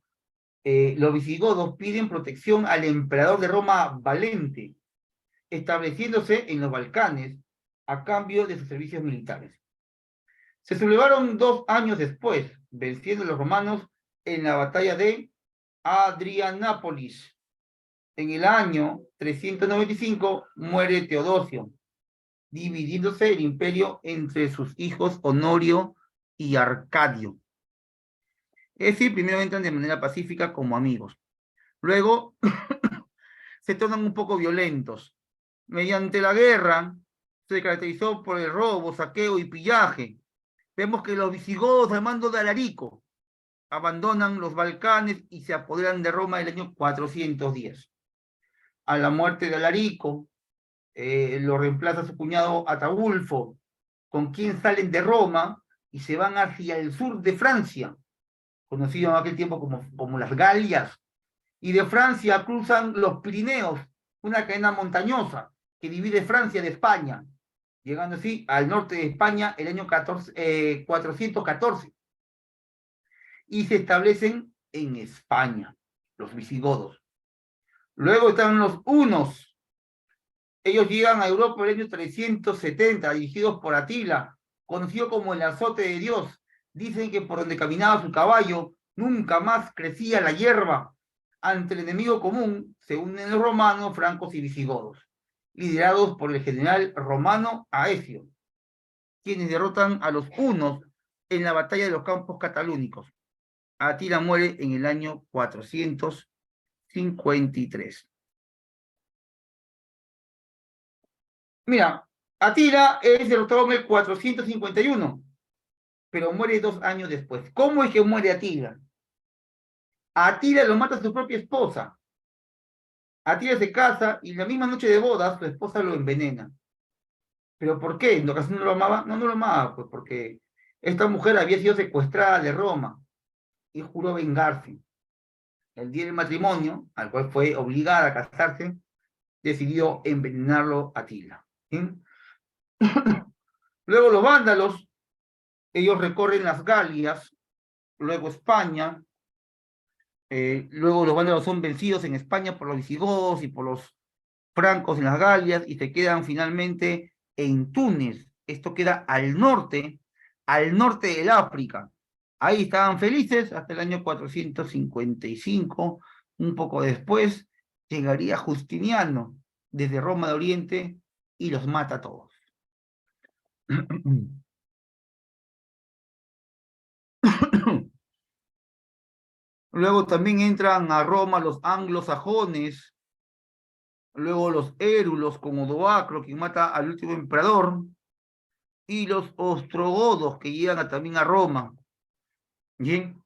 los visigodos piden protección al emperador de Roma Valente, estableciéndose en los Balcanes a cambio de sus servicios militares. Se sublevaron 2 años después, venciendo a los romanos en la batalla de Adrianápolis. En el año 395 muere Teodosio, dividiéndose el imperio entre sus hijos Honorio y Arcadio. Es decir, primero entran de manera pacífica como amigos. Luego se tornan un poco violentos. Mediante la guerra se caracterizó por el robo, saqueo y pillaje. Vemos que los visigodos al mando de Alarico abandonan los Balcanes y se apoderan de Roma en el año 410. A la muerte de Alarico, lo reemplaza su cuñado Ataulfo, con quien salen de Roma y se van hacia el sur de Francia, conocido en aquel tiempo como las Galias, y de Francia cruzan los Pirineos, una cadena montañosa que divide Francia de España, llegando así al norte de España el año 414. Y se establecen en España, los visigodos. Luego están los hunos. Ellos llegan a Europa en el año 370, dirigidos por Atila, conocido como el azote de Dios. Dicen que por donde caminaba su caballo, nunca más crecía la hierba. Ante el enemigo común se unen los romanos, francos y visigodos, liderados por el general romano Aecio, quienes derrotan a los hunos en la batalla de los campos catalúnicos. Atila muere en el año 453. Mira, Atila es derrotado en el 451, pero muere 2 años después. ¿Cómo es que muere Atila? Atila lo mata a su propia esposa. Atila se casa y la misma noche de bodas su esposa lo envenena. ¿Pero por qué? ¿En ocasiones no lo amaba? No, no lo amaba, pues porque esta mujer había sido secuestrada de Roma y juró vengarse. El día del matrimonio, al cual fue obligada a casarse, decidió envenenarlo a Atila. ¿Sí? Luego los vándalos, ellos recorren las Galias, luego España, luego los vándalos son vencidos en España por los visigodos y por los francos en las Galias y se quedan finalmente en Túnez. Esto queda al norte del África. Ahí estaban felices hasta el año 455. Un poco después llegaría Justiniano desde Roma de Oriente y los mata a todos. Luego también entran a Roma los anglosajones, luego los érulos con Odoacro, quien mata al último emperador, y los ostrogodos que llegan también a Roma. Bien,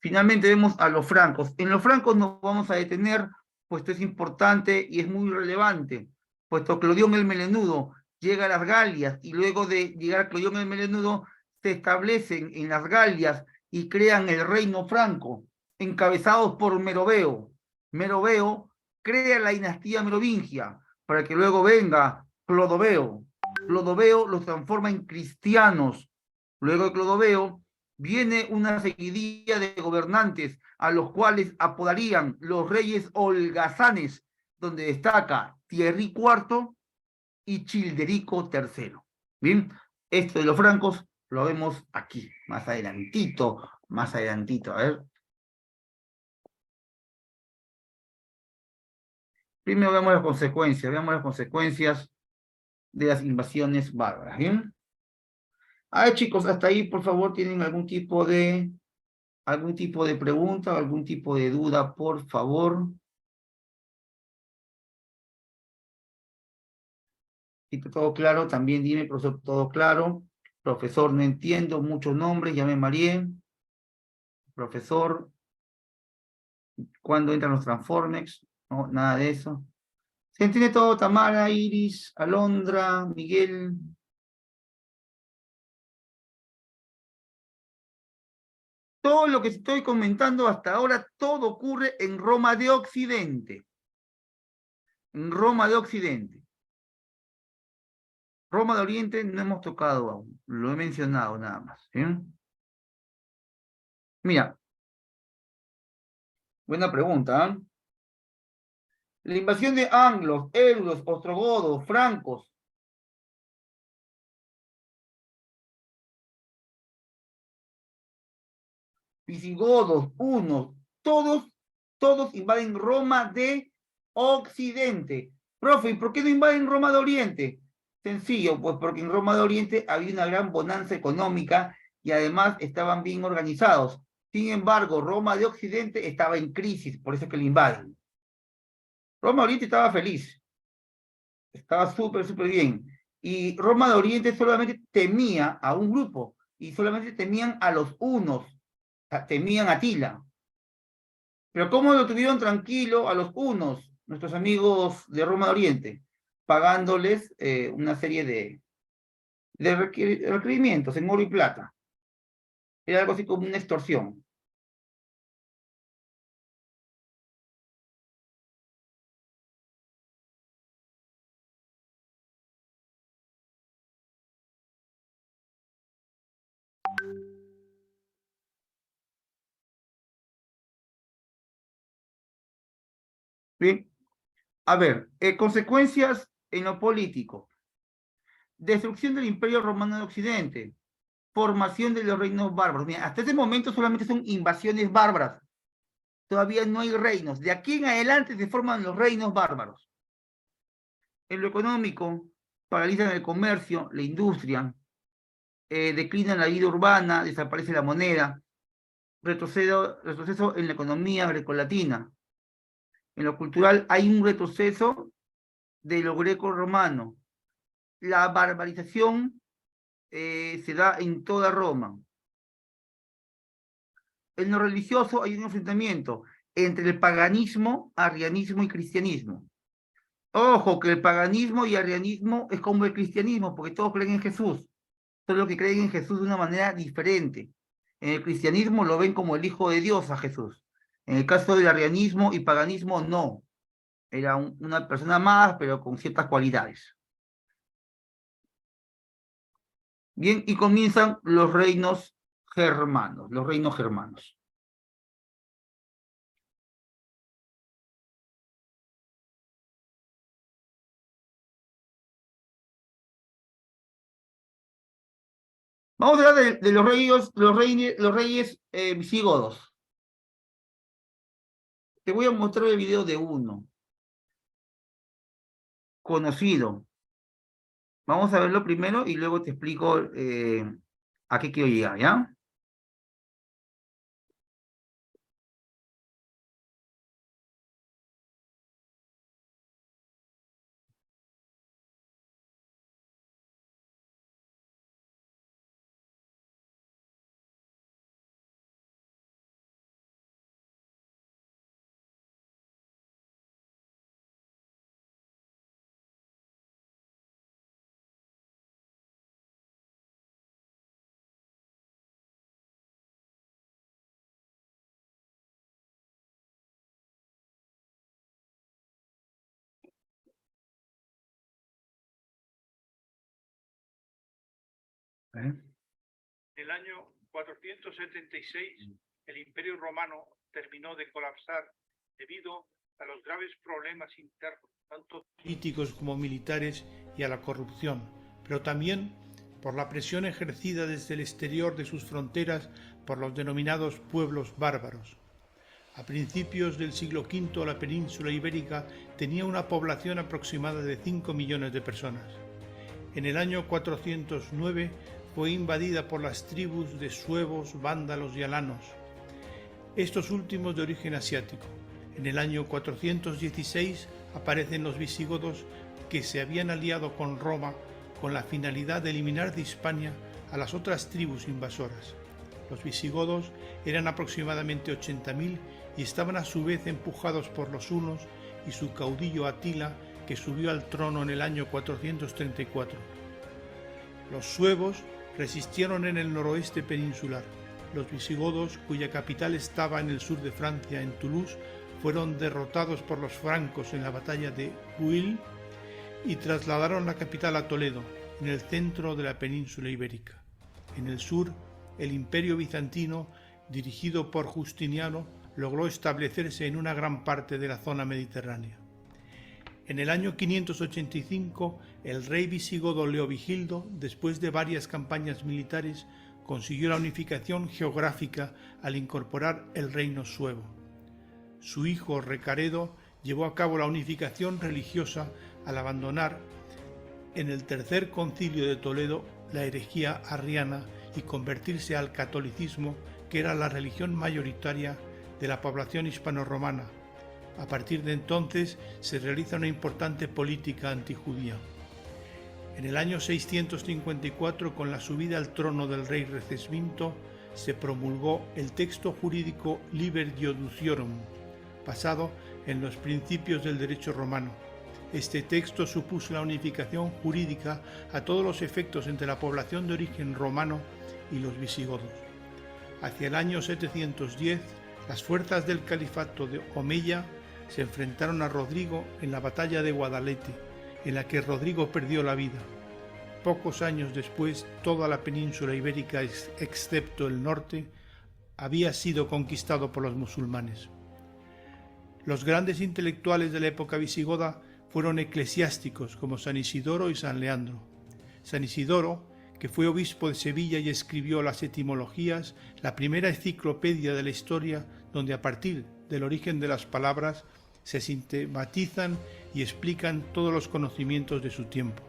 finalmente vemos a los francos. En los francos nos vamos a detener, puesto es importante y es muy relevante, puesto Clodión el Melenudo llega a las Galias y luego de llegar a Clodión el Melenudo se establecen en las Galias y crean el reino franco, encabezados por Meroveo. Meroveo crea la dinastía merovingia para que luego venga Clodoveo. Clodoveo los transforma en cristianos. Luego de Clodoveo viene una seguidilla de gobernantes a los cuales apodarían los reyes holgazanes, donde destaca Thierry IV y Childerico III. Bien, esto de los francos lo vemos aquí, más adelantito, más adelantito. A ver. Primero veamos las consecuencias de las invasiones bárbaras, ¿bien? A ver, chicos, hasta ahí, por favor, ¿tienen algún tipo de pregunta, algún tipo de duda, por favor? Si todo claro, también dime, profesor, todo claro. Profesor, no entiendo, muchos nombres, ya me mareé. Profesor, ¿cuándo entran los Transformex? No, nada de eso. ¿Se entiende todo, Tamara, Iris, Alondra, Miguel? Todo lo que estoy comentando hasta ahora, todo ocurre en Roma de Occidente. En Roma de Occidente. Roma de Oriente no hemos tocado aún, lo he mencionado nada más. ¿Sí? Mira, buena pregunta. ¿Eh? La invasión de anglos, euros, ostrogodos, francos. Visigodos, hunos, todos invaden Roma de Occidente. Profe, ¿y por qué no invaden Roma de Oriente? Sencillo, pues porque en Roma de Oriente había una gran bonanza económica y además estaban bien organizados. Sin embargo, Roma de Occidente estaba en crisis, por eso es que le invaden. Roma de Oriente estaba feliz, estaba súper bien. Y Roma de Oriente solamente temía a un grupo, y solamente temían a los hunos, temían a Atila. Pero ¿cómo lo tuvieron tranquilo a los hunos, nuestros amigos de Roma de Oriente? Pagándoles una serie de requerimientos en oro y plata. Era algo así como una extorsión. Bien, a ver, consecuencias en lo político. Destrucción del Imperio Romano de Occidente. Formación de los reinos bárbaros. Mira, hasta ese momento solamente son invasiones bárbaras. Todavía no hay reinos. De aquí en adelante se forman los reinos bárbaros. En lo económico, paralizan el comercio, la industria, declinan la vida urbana, desaparece la moneda, retroceso en la economía grecolatina. En lo cultural hay un retroceso de lo greco-romano. La barbarización se da en toda Roma. En lo religioso hay un enfrentamiento entre el paganismo, arrianismo y cristianismo. Ojo, que el paganismo y arrianismo es como el cristianismo, porque todos creen en Jesús, solo que creen en Jesús de una manera diferente. En el cristianismo lo ven como el Hijo de Dios a Jesús. En el caso del arrianismo y paganismo, no. Era una persona más, pero con ciertas cualidades. Bien, y comienzan los reinos germanos, los reinos germanos. Vamos a hablar de los reyes visigodos. Te voy a mostrar el video de uno, conocido. Vamos a verlo primero y luego te explico a qué quiero llegar, ¿ya? En el año 476, el Imperio Romano terminó de colapsar debido a los graves problemas internos, tanto políticos como militares, y a la corrupción, pero también por la presión ejercida desde el exterior de sus fronteras por los denominados pueblos bárbaros. A principios del siglo V, la península ibérica tenía una población aproximada de 5 millones de personas. En el año 409 fue invadida por las tribus de suevos, vándalos y alanos, estos últimos de origen asiático. En el año 416 aparecen los visigodos, que se habían aliado con Roma con la finalidad de eliminar de Hispania a las otras tribus invasoras. Los visigodos eran aproximadamente 80.000 y estaban a su vez empujados por los hunos y su caudillo Atila, que subió al trono en el año 434. Los suevos resistieron en el noroeste peninsular. Los visigodos, cuya capital estaba en el sur de Francia, en Toulouse, fueron derrotados por los francos en la batalla de Buil y trasladaron la capital a Toledo, en el centro de la península ibérica. En el sur, el Imperio bizantino, dirigido por Justiniano, logró establecerse en una gran parte de la zona mediterránea. En el año 585, el rey visigodo Leovigildo, después de varias campañas militares, consiguió la unificación geográfica al incorporar el reino suevo. Su hijo Recaredo llevó a cabo la unificación religiosa al abandonar en el tercer concilio de Toledo la herejía arriana y convertirse al catolicismo, que era la religión mayoritaria de la población hispano-romana. A partir de entonces se realiza una importante política antijudía. En el año 654, con la subida al trono del rey Recesvinto, se promulgó el texto jurídico Liber Iudiciorum, basado en los principios del derecho romano. Este texto supuso la unificación jurídica a todos los efectos entre la población de origen romano y los visigodos. Hacia el año 710, las fuerzas del califato de Omeya se enfrentaron a Rodrigo en la batalla de Guadalete, en la que Rodrigo perdió la vida. Pocos años después, toda la península ibérica, excepto el norte, había sido conquistado por los musulmanes. Los grandes intelectuales de la época visigoda fueron eclesiásticos como San Isidoro y San Leandro. San Isidoro, que fue obispo de Sevilla y escribió las Etimologías, la primera enciclopedia de la historia, donde a partir del origen de las palabras se sistematizan y explican todos los conocimientos de su tiempo.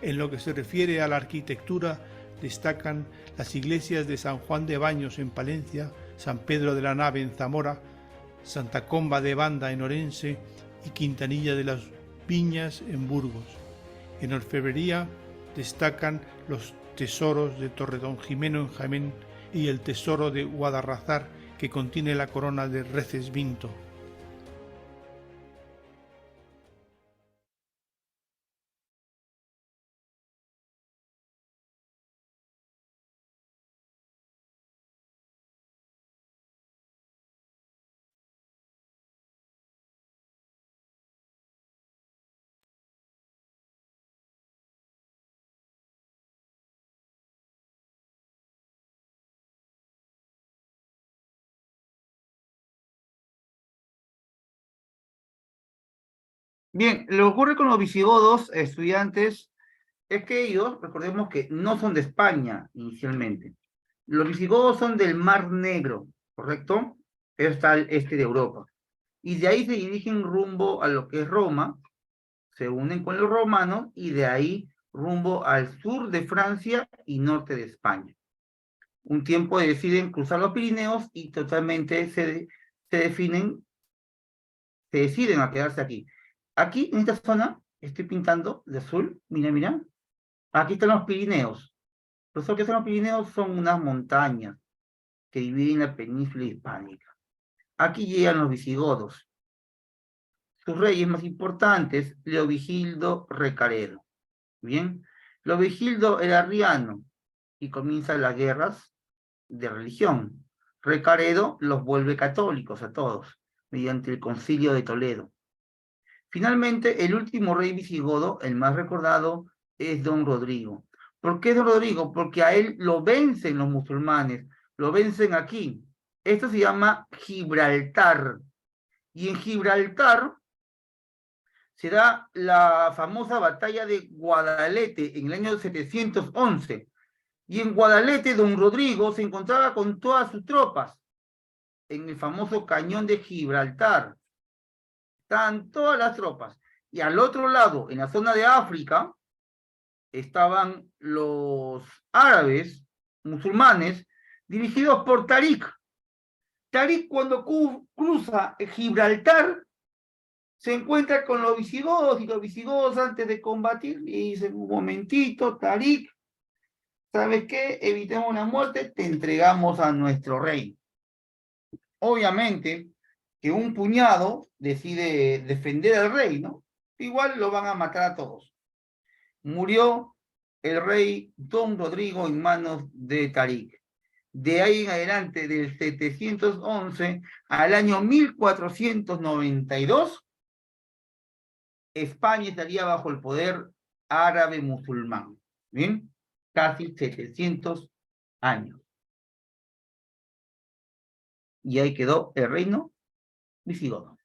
En lo que se refiere a la arquitectura, destacan las iglesias de San Juan de Baños en Palencia, San Pedro de la Nave en Zamora, Santa Comba de Banda en Orense y Quintanilla de las Viñas en Burgos. En orfebrería destacan los tesoros de Torredonjimeno en Jaén y el tesoro de Guadarrazar, que contiene la corona de Recesvinto. Bien, lo que ocurre con los visigodos, estudiantes, es que ellos, recordemos que no son de España inicialmente. Los visigodos son del Mar Negro, ¿correcto? Está al este de Europa. Y de ahí se dirigen rumbo a lo que es Roma, se unen con los romanos y de ahí rumbo al sur de Francia y norte de España. Un tiempo deciden cruzar los Pirineos y totalmente se deciden a quedarse aquí. Aquí, en esta zona, estoy pintando de azul, mira, mira. Aquí están los Pirineos. Los que son los Pirineos son unas montañas que dividen la península hispánica. Aquí llegan los visigodos. Sus reyes más importantes, Leovigildo Recaredo. Bien, Leovigildo era arriano y comienzan las guerras de religión. Recaredo los vuelve católicos a todos, mediante el Concilio de Toledo. Finalmente, el último rey visigodo, el más recordado, es Don Rodrigo. ¿Por qué Don Rodrigo? Porque a él lo vencen los musulmanes, lo vencen aquí, Esto se llama Gibraltar. Y en Gibraltar se da la famosa batalla de Guadalete en el año 711. Y en Guadalete, don Rodrigo se encontraba con todas sus tropas en el famoso cañón de Gibraltar. Estaban todas las tropas. Y al otro lado, en la zona de África, estaban los árabes musulmanes dirigidos por Tarik. Tarik, cuando cruza Gibraltar, se encuentra con los visigodos, y los visigodos, antes de combatir, le dicen: un momentito, Tarik, ¿sabes qué? Evitemos la muerte, te entregamos a nuestro rey. Obviamente que un puñado decide defender al rey, ¿no? Igual lo van a matar a todos. Murió el rey Don Rodrigo en manos de Tarik. De ahí en adelante, del 711 al año 1492, España estaría bajo el poder árabe musulmán. ¿Bien? Casi 700 años. Y ahí quedó el reino visigodo.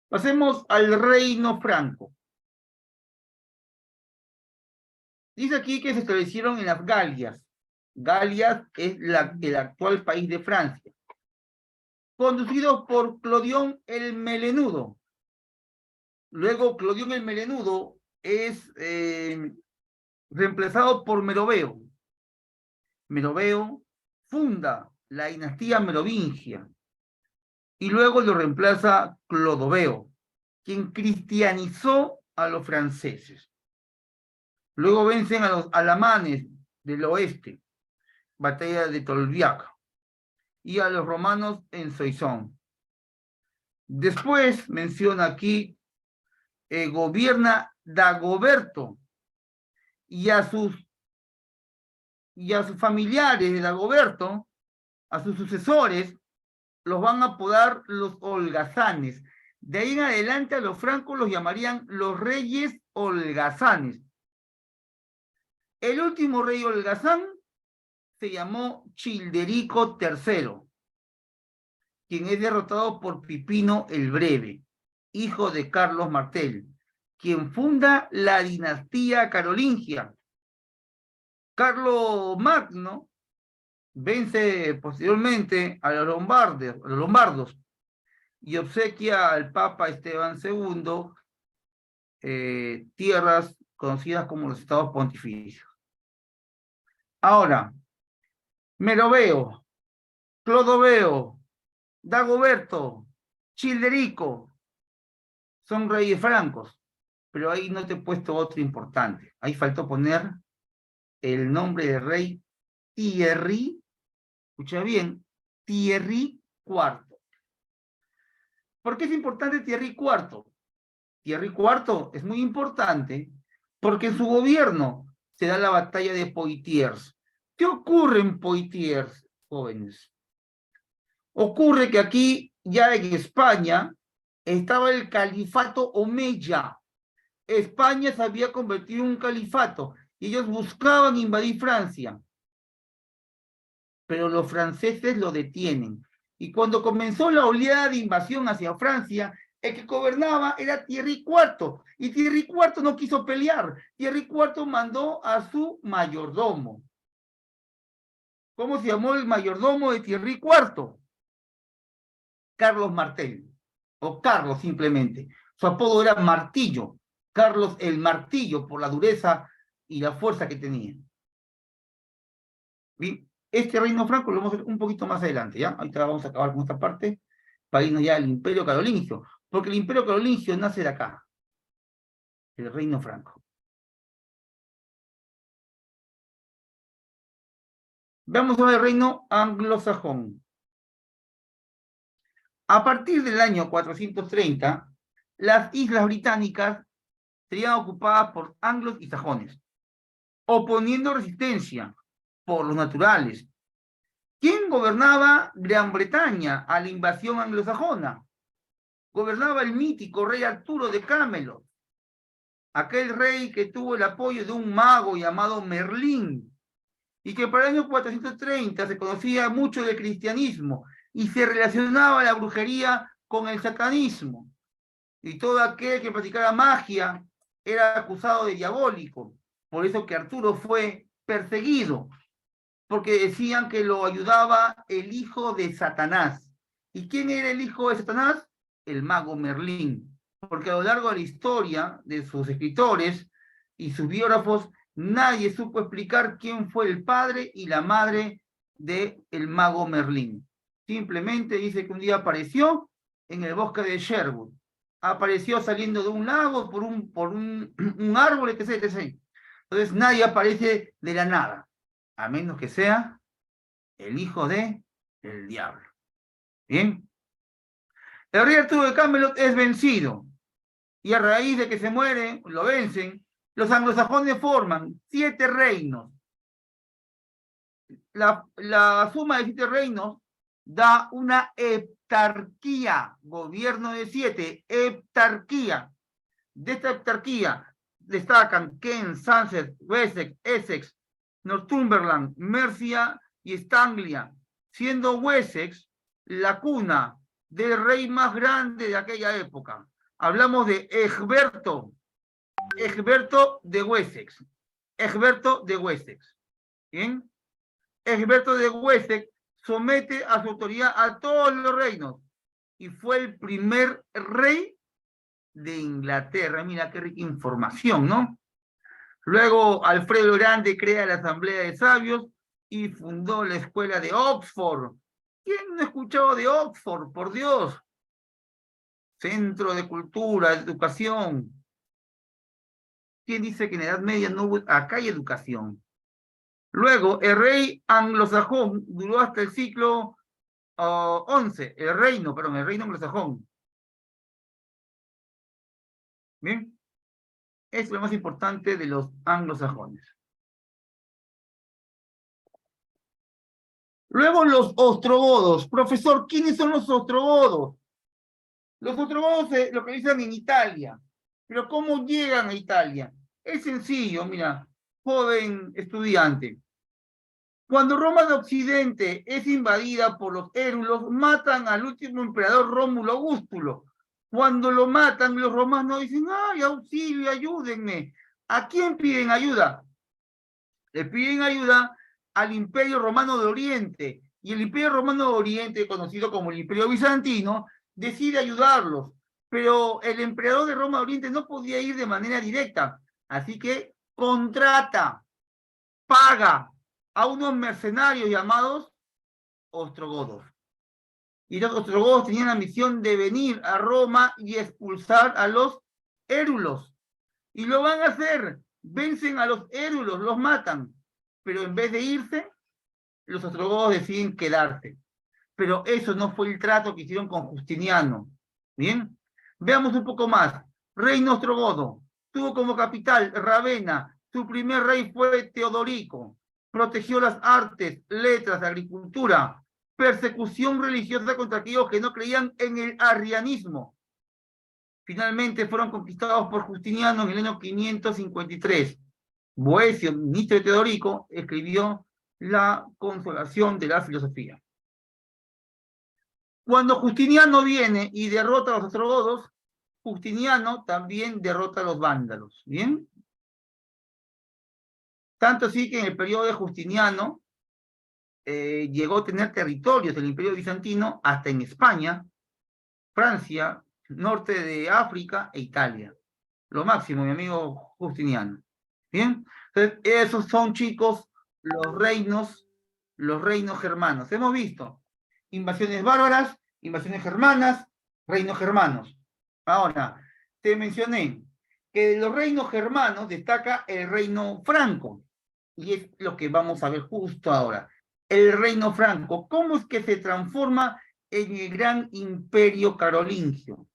Pasemos al reino franco. Dice aquí que se establecieron en las Galias. Galias es el actual país de Francia. Conducidos por Clodión el Melenudo. Luego Clodión el Melenudo es reemplazado por Meroveo. Meroveo funda la dinastía merovingia y luego lo reemplaza Clodoveo, quien cristianizó a los franceses. Luego vencen a los alamanes del oeste, batalla de Tolbiac, y a los romanos en Soissons. Después menciona aquí, gobierna Dagoberto, y a sus familiares de Dagoberto, a sus sucesores, los van a apodar los holgazanes. De ahí en adelante a los francos los llamarían los reyes holgazanes. El último rey holgazán se llamó Childerico III, quien es derrotado por Pipino el Breve, hijo de Carlos Martel, quien funda la dinastía carolingia. Carlos Magno vence posteriormente a los lombardos y obsequia al Papa Esteban II tierras conocidas como los Estados Pontificios. Ahora, Meroveo, Clodoveo, Dagoberto, Childerico son reyes francos, pero ahí no te he puesto otro importante. Ahí faltó poner el nombre del rey Thierry, escucha bien, Thierry IV. ¿Por qué es importante Thierry IV? Thierry IV es muy importante porque en su gobierno se da la batalla de Poitiers. ¿Qué ocurre en Poitiers, jóvenes? Ocurre que aquí, ya en España, estaba el califato omeya. España se había convertido en un califato y ellos buscaban invadir Francia. Pero los franceses lo detienen. Y cuando comenzó la oleada de invasión hacia Francia, el que gobernaba era Thierry IV. Y Thierry IV no quiso pelear. Thierry IV mandó a su mayordomo. ¿Cómo se llamó el mayordomo de Thierry IV? Carlos Martel. O Carlos simplemente. Su apodo era Martillo. Carlos el Martillo, por la dureza y la fuerza que tenía. Bien. Este reino franco lo vamos a ver un poquito más adelante, ¿ya? Ahorita vamos a acabar con esta parte para irnos ya al Imperio Carolingio, porque el Imperio Carolingio nace de acá, el reino franco. Vamos a ver el reino anglosajón. A partir del año 430, las islas británicas serían ocupadas por anglos y sajones, oponiendo resistencia por los naturales. ¿Quién gobernaba Gran Bretaña a la invasión anglosajona? Gobernaba el mítico rey Arturo de Camelot, aquel rey que tuvo el apoyo de un mago llamado Merlín, y que para el año 430 se conocía mucho del cristianismo y se relacionaba la brujería con el satanismo, y todo aquel que practicara magia era acusado de diabólico. Por eso que Arturo fue perseguido, porque decían que lo ayudaba el hijo de Satanás. ¿Y quién era el hijo de Satanás? El mago Merlín. Porque a lo largo de la historia de sus escritores y sus biógrafos, nadie supo explicar quién fue el padre y la madre del mago Merlín. Simplemente dice que un día apareció en el bosque de Sherwood. Apareció saliendo de un lago por un árbol, etc. Entonces nadie aparece de la nada, a menos que sea el hijo del diablo. Bien. El rey Arturo de Camelot es vencido, y a raíz de que se muere, lo vencen, los anglosajones forman 7 reinos. La suma de 7 reinos da una heptarquía, gobierno de 7, heptarquía. De esta heptarquía destacan Kent, Sussex, Wessex, Essex, Northumberland, Mercia y East Anglia, siendo Wessex la cuna del rey más grande de aquella época. Hablamos de Egberto de Wessex. Egberto de Wessex. ¿Bien? Egberto de Wessex somete a su autoridad a todos los reinos y fue el primer rey de Inglaterra. Mira qué rica información, ¿no? Luego Alfredo el Grande crea la Asamblea de Sabios y fundó la Escuela de Oxford. ¿Quién no ha escuchado de Oxford? Por Dios. Centro de cultura, de educación. ¿Quién dice que en la Edad Media no hubo? Acá hay educación. Luego, el rey anglosajón duró hasta el siglo XI. El reino anglosajón. Bien. Es lo más importante de los anglosajones. Luego los ostrogodos. Profesor, ¿quiénes son los ostrogodos? Los ostrogodos se localizan en Italia. Pero ¿cómo llegan a Italia? Es sencillo, mira, joven estudiante. Cuando Roma de Occidente es invadida por los érulos, matan al último emperador Rómulo Augustulo. Cuando lo matan, los romanos dicen, ¡ay, auxilio, ayúdenme! ¿A quién piden ayuda? Le piden ayuda al Imperio Romano de Oriente. Y el Imperio Romano de Oriente, conocido como el Imperio Bizantino, decide ayudarlos. Pero el emperador de Roma de Oriente no podía ir de manera directa. Así que contrata, paga a unos mercenarios llamados ostrogodos. Y los ostrogodos tenían la misión de venir a Roma y expulsar a los érulos. Y lo van a hacer. Vencen a los érulos, los matan. Pero en vez de irse, los ostrogodos deciden quedarse. Pero eso no fue el trato que hicieron con Justiniano. ¿Bien? Veamos un poco más. Reino ostrogodo. Tuvo como capital Ravenna. Su primer rey fue Teodorico. Protegió las artes, letras, agricultura. Persecución religiosa contra aquellos que no creían en el arrianismo. Finalmente fueron conquistados por Justiniano en el año 553. Boecio, ministro de Teodorico, escribió La Consolación de la Filosofía. Cuando Justiniano viene y derrota a los ostrogodos, Justiniano también derrota a los vándalos. ¿Bien? Tanto así que en el periodo de Justiniano llegó a tener territorios del Imperio Bizantino hasta en España, Francia, norte de África e Italia. Lo máximo, mi amigo Justiniano. ¿Bien? Entonces, esos son, chicos, los reinos germanos. Hemos visto invasiones bárbaras, invasiones germanas, reinos germanos. Ahora, te mencioné que de los reinos germanos destaca el reino franco. Y es lo que vamos a ver justo ahora. El reino franco, ¿cómo es que se transforma en el gran imperio carolingio?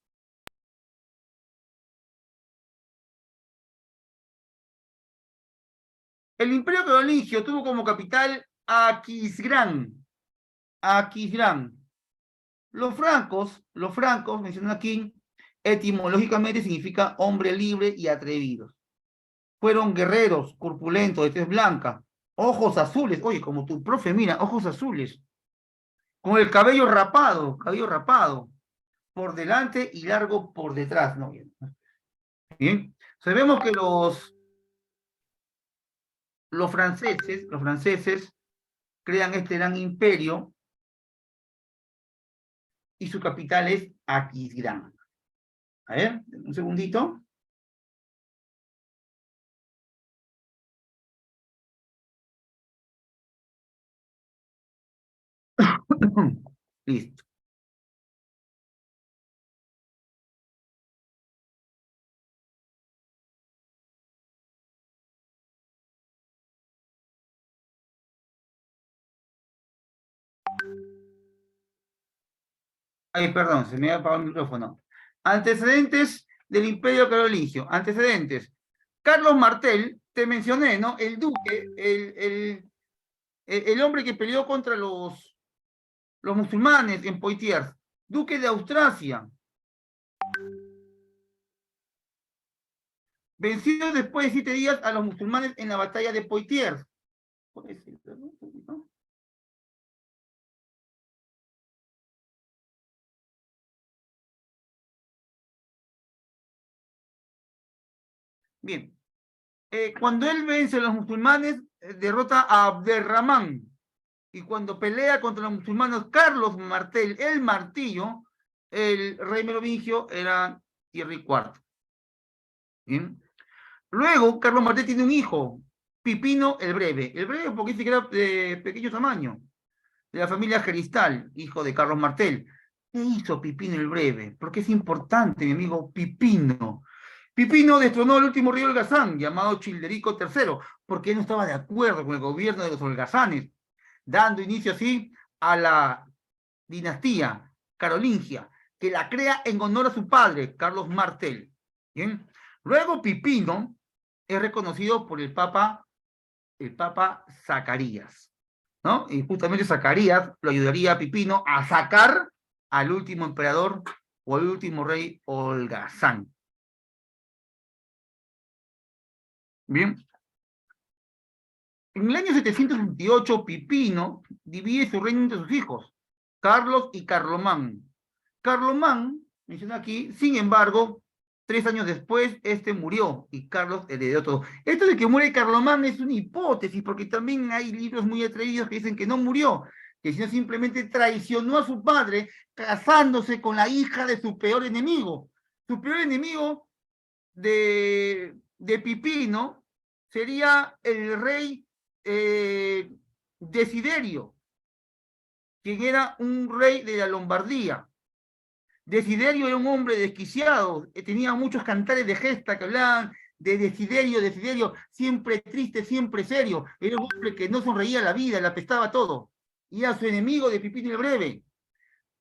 El imperio carolingio tuvo como capital Aquisgrán. Aquisgrán. Los francos, mencionan aquí, etimológicamente significa hombre libre y atrevido. Fueron guerreros, corpulentos, de tez blanca, Ojos azules, oye, como tu profe, mira, ojos azules. Con el cabello rapado, por delante y largo por detrás. No, bien. Bien. Sabemos que los franceses crean este gran imperio y su capital es Aquisgrán. A ver, un segundito. Listo. Ay, perdón, se me ha apagado el micrófono. Antecedentes del Imperio Carolingio. Antecedentes. Carlos Martel, te mencioné, ¿no? El duque, el hombre que peleó contra los musulmanes en Poitiers. Duque de Austrasia. Venció después de 7 días a los musulmanes en la batalla de Poitiers. ¿No? Bien. Cuando él vence a los musulmanes, derrota a Abderramán. Y cuando pelea contra los musulmanes, Carlos Martel, el martillo, el rey merovingio era Thierry IV. ¿Bien? Luego, Carlos Martel tiene un hijo, Pipino el Breve. El Breve porque dice que era de pequeño tamaño, de la familia Geristal, hijo de Carlos Martel. ¿Qué hizo Pipino el Breve? Porque es importante, mi amigo Pipino. Pipino destronó al último rey holgazán, llamado Childerico III, porque él no estaba de acuerdo con el gobierno de los holgazanes, dando inicio así a la dinastía carolingia, que la crea en honor a su padre, Carlos Martel. ¿Bien? Luego Pipino es reconocido por el Papa Zacarías, ¿no? Y justamente Zacarías lo ayudaría a Pipino a sacar al último emperador o al último rey holgazán. Bien. En el año 728, Pipino divide su reino entre sus hijos, Carlos y Carlomán. Carlomán, menciona aquí, sin embargo, 3 años después, este murió y Carlos heredó todo. Esto de que muere Carlomán es una hipótesis, porque también hay libros muy atrevidos que dicen que no murió, que sino simplemente traicionó a su padre casándose con la hija de su peor enemigo. Su peor enemigo de Pipino sería el rey Desiderio, quien era un rey de la Lombardía. Desiderio era un hombre desquiciado, tenía muchos cantares de gesta que hablaban de Desiderio, siempre triste, siempre serio. Era un hombre que no sonreía a la vida, le apestaba todo. Y era su enemigo de Pipino el Breve.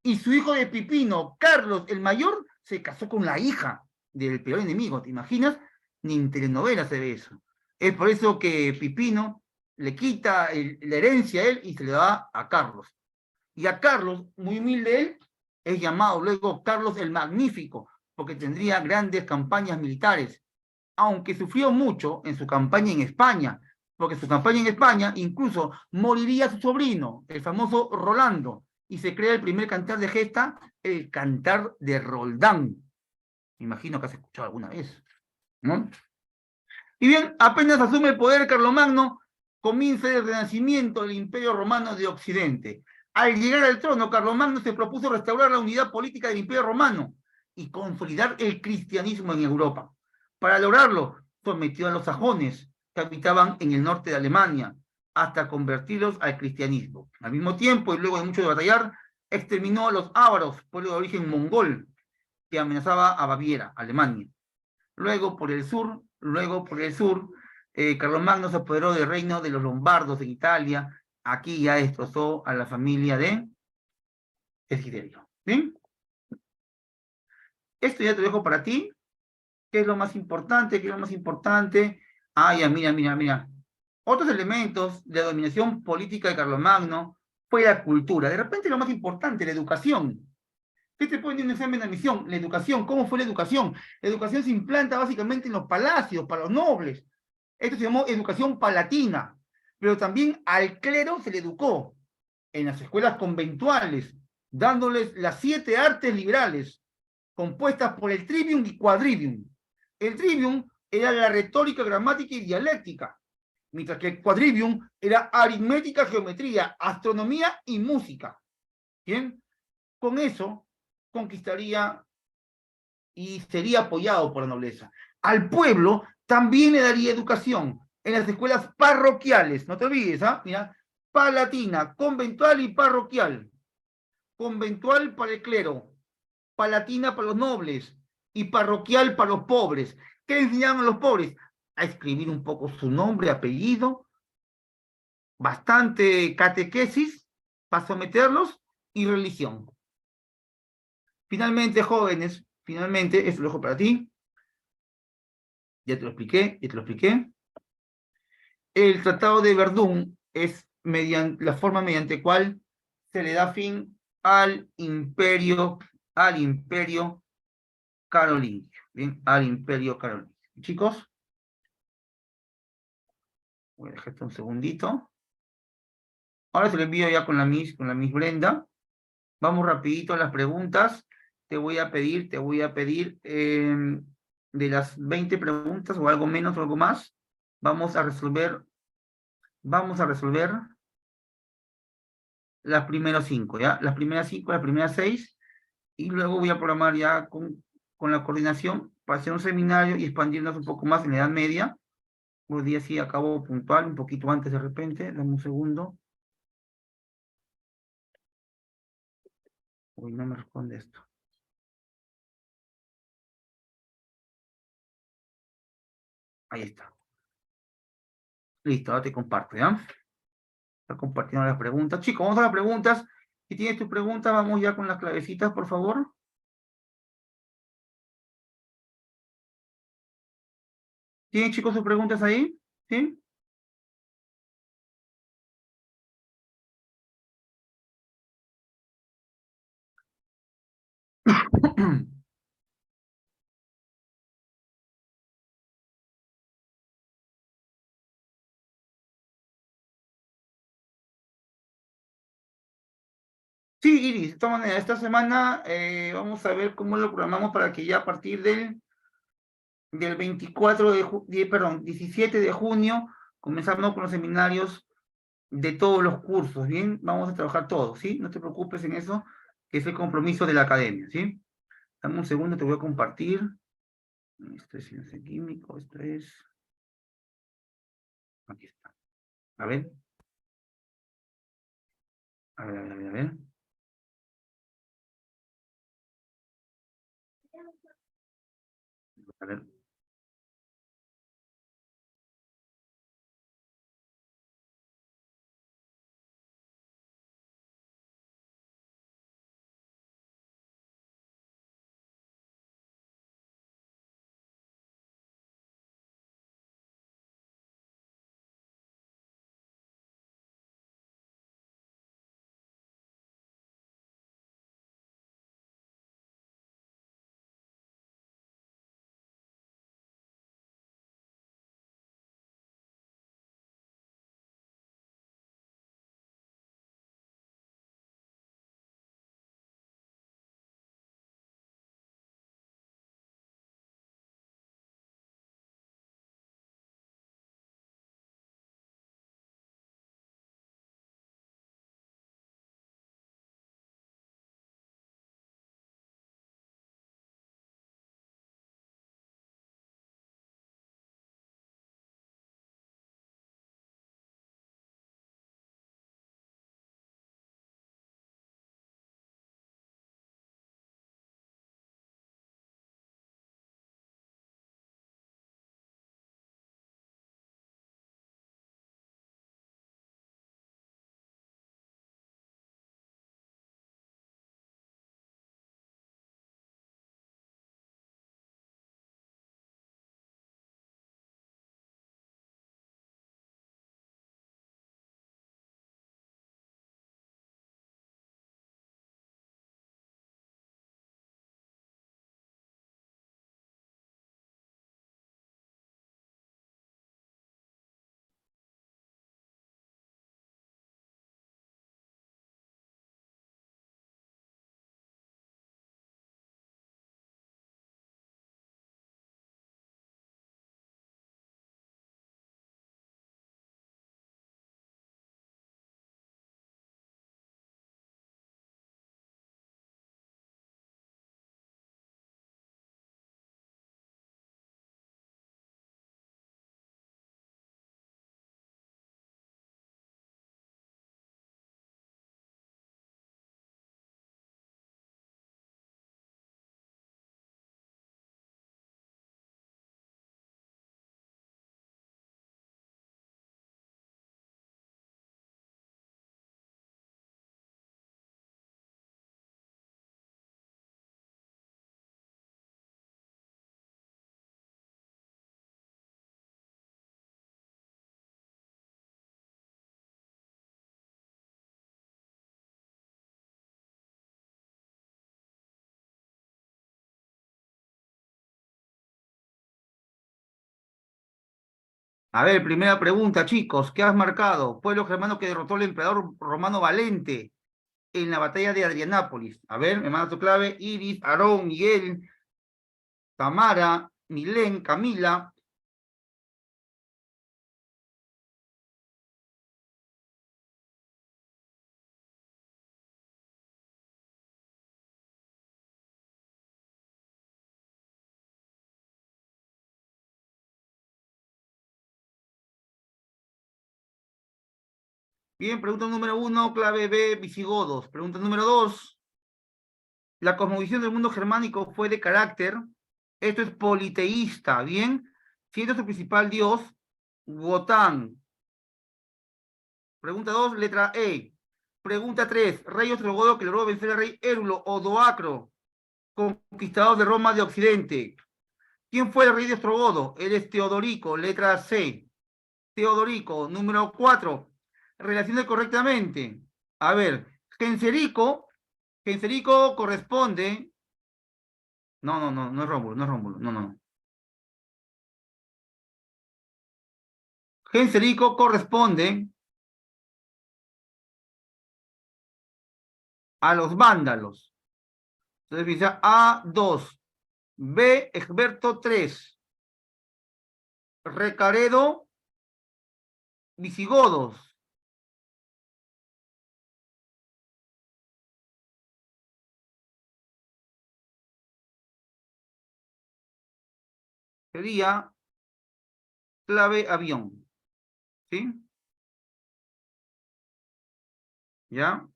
Y su hijo de Pipino, Carlos el Mayor, se casó con la hija del peor enemigo. ¿Te imaginas? Ni en telenovela se ve eso. Es por eso que Pipino le quita la herencia a él y se le da a Carlos. Y a Carlos, muy humilde él, es llamado luego Carlos el Magnífico, porque tendría grandes campañas militares, aunque sufrió mucho en su campaña en España, porque su campaña en España incluso moriría su sobrino, el famoso Rolando, y se crea el primer cantar de gesta, el cantar de Roldán. Me imagino que has escuchado alguna vez, ¿no? Y bien, apenas asume el poder Carlomagno, comienza el renacimiento del Imperio Romano de Occidente. Al llegar al trono, Carlomagno se propuso restaurar la unidad política del Imperio Romano y consolidar el cristianismo en Europa. Para lograrlo, sometió a los sajones, que habitaban en el norte de Alemania, hasta convertirlos al cristianismo. Al mismo tiempo, y luego de mucho de batallar, exterminó a los ávaros, pueblo de origen mongol, que amenazaba a Baviera, Alemania. Luego, por el sur, Carlomagno se apoderó del reino de los lombardos en Italia. Aquí ya destrozó a la familia de Desiderio. ¿Bien? Esto ya te dejo para ti. ¿Qué es lo más importante? ¿Qué es lo más importante? Ah, ya, mira. Otros elementos de la dominación política de Carlomagno fue la cultura. De repente lo más importante, la educación. ¿Qué te pone en un examen de admisión? La educación. ¿Cómo fue la educación? La educación se implanta básicamente en los palacios, para los nobles. Esto se llamó educación palatina. pero también al clero se le educó en las escuelas conventuales, dándoles las 7 artes liberales, compuestas por el trivium y quadrivium. El trivium era la retórica, gramática y dialéctica, mientras que el quadrivium era aritmética, geometría, astronomía y música. ¿Bien? Con eso conquistaría y sería apoyado por la nobleza. Al pueblo también le daría educación en las escuelas parroquiales, no te olvides, ¿ah? Mira, palatina, conventual y parroquial. Conventual para el clero, palatina para los nobles y parroquial para los pobres. ¿Qué enseñaban a los pobres? A escribir un poco su nombre, apellido, bastante catequesis para someterlos y religión. Finalmente, jóvenes, finalmente, esto lo dejo para ti. Ya te lo expliqué, ya te lo expliqué. El Tratado de Verdún es mediante, la forma mediante cual se le da fin al imperio carolingio. Bien, al imperio carolingio. Chicos, voy a dejar esto un segundito. Ahora se lo envío ya con la Miss Brenda. Vamos rapidito a las preguntas. Te voy a pedir de las 20 preguntas o algo menos o algo más, vamos a resolver las primeras 5, ¿ya? Las primeras 5, las primeras 6, y luego voy a programar ya con la coordinación para hacer un seminario y expandirnos un poco más en la Edad Media. Hoy día sí acabo puntual, un poquito antes de repente, dame un segundo. Uy, no me responde esto. Ahí está. Listo, ahora te comparto, ¿ya? Está compartiendo las preguntas. Chicos, vamos a las preguntas. Si tienes tu pregunta, vamos ya con las clavecitas, por favor. ¿Tienen, chicos, sus preguntas ahí? ¿Sí? Sí, Iris, de todas maneras, esta semana vamos a ver cómo lo programamos para que ya a partir del 24 perdón, 17 de junio comenzamos con los seminarios de todos los cursos, ¿bien? Vamos a trabajar todos, ¿sí? No te preocupes en eso, que es el compromiso de la academia, ¿sí? Dame un segundo, te voy a compartir. Esto es ciencia químico, esto es... Aquí está. A ver. A ver, a ver, a ver, a ver. A ver. A ver, primera pregunta, chicos, ¿qué has marcado? Pueblo germano que derrotó al emperador romano Valente en la batalla de Adrianápolis. A ver, me manda tu clave. Iris, Aarón, Miguel, Tamara, Milén, Camila. Bien, pregunta número 1, clave B, visigodos. Pregunta número 2, la cosmovisión del mundo germánico fue de carácter, esto es politeísta, ¿bien? Siendo su principal dios, Wotan. Pregunta 2, letra E. Pregunta 3, rey ostrogodo que logró vencer al rey Érulo o Doacro, conquistador de Roma de Occidente. ¿Quién fue el rey de Ostrogodo? Él es Teodorico, letra C. Teodorico, número 4. Relacione correctamente. A ver, Genserico corresponde. No es Rómulo, no. Genserico corresponde a los vándalos. Entonces dice A2, B, Egberto 3, Recaredo, visigodos. Sería clave avión. ¿Sí? ¿Ya?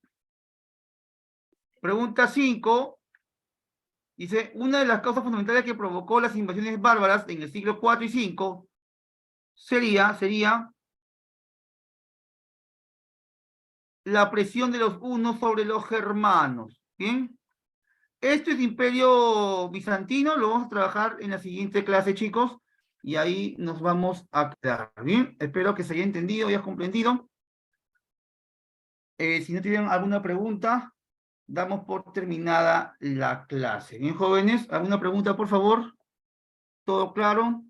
Pregunta 5. Dice, una de las causas fundamentales que provocó las invasiones bárbaras en el siglo IV y V sería la presión de los hunos sobre los germanos. ¿Bien? Esto es Imperio Bizantino, lo vamos a trabajar en la siguiente clase, chicos, y ahí nos vamos a quedar. Bien, espero que se haya entendido, haya comprendido. Si no tienen alguna pregunta, damos por terminada la clase. Bien, jóvenes, ¿alguna pregunta, por favor? ¿Todo claro?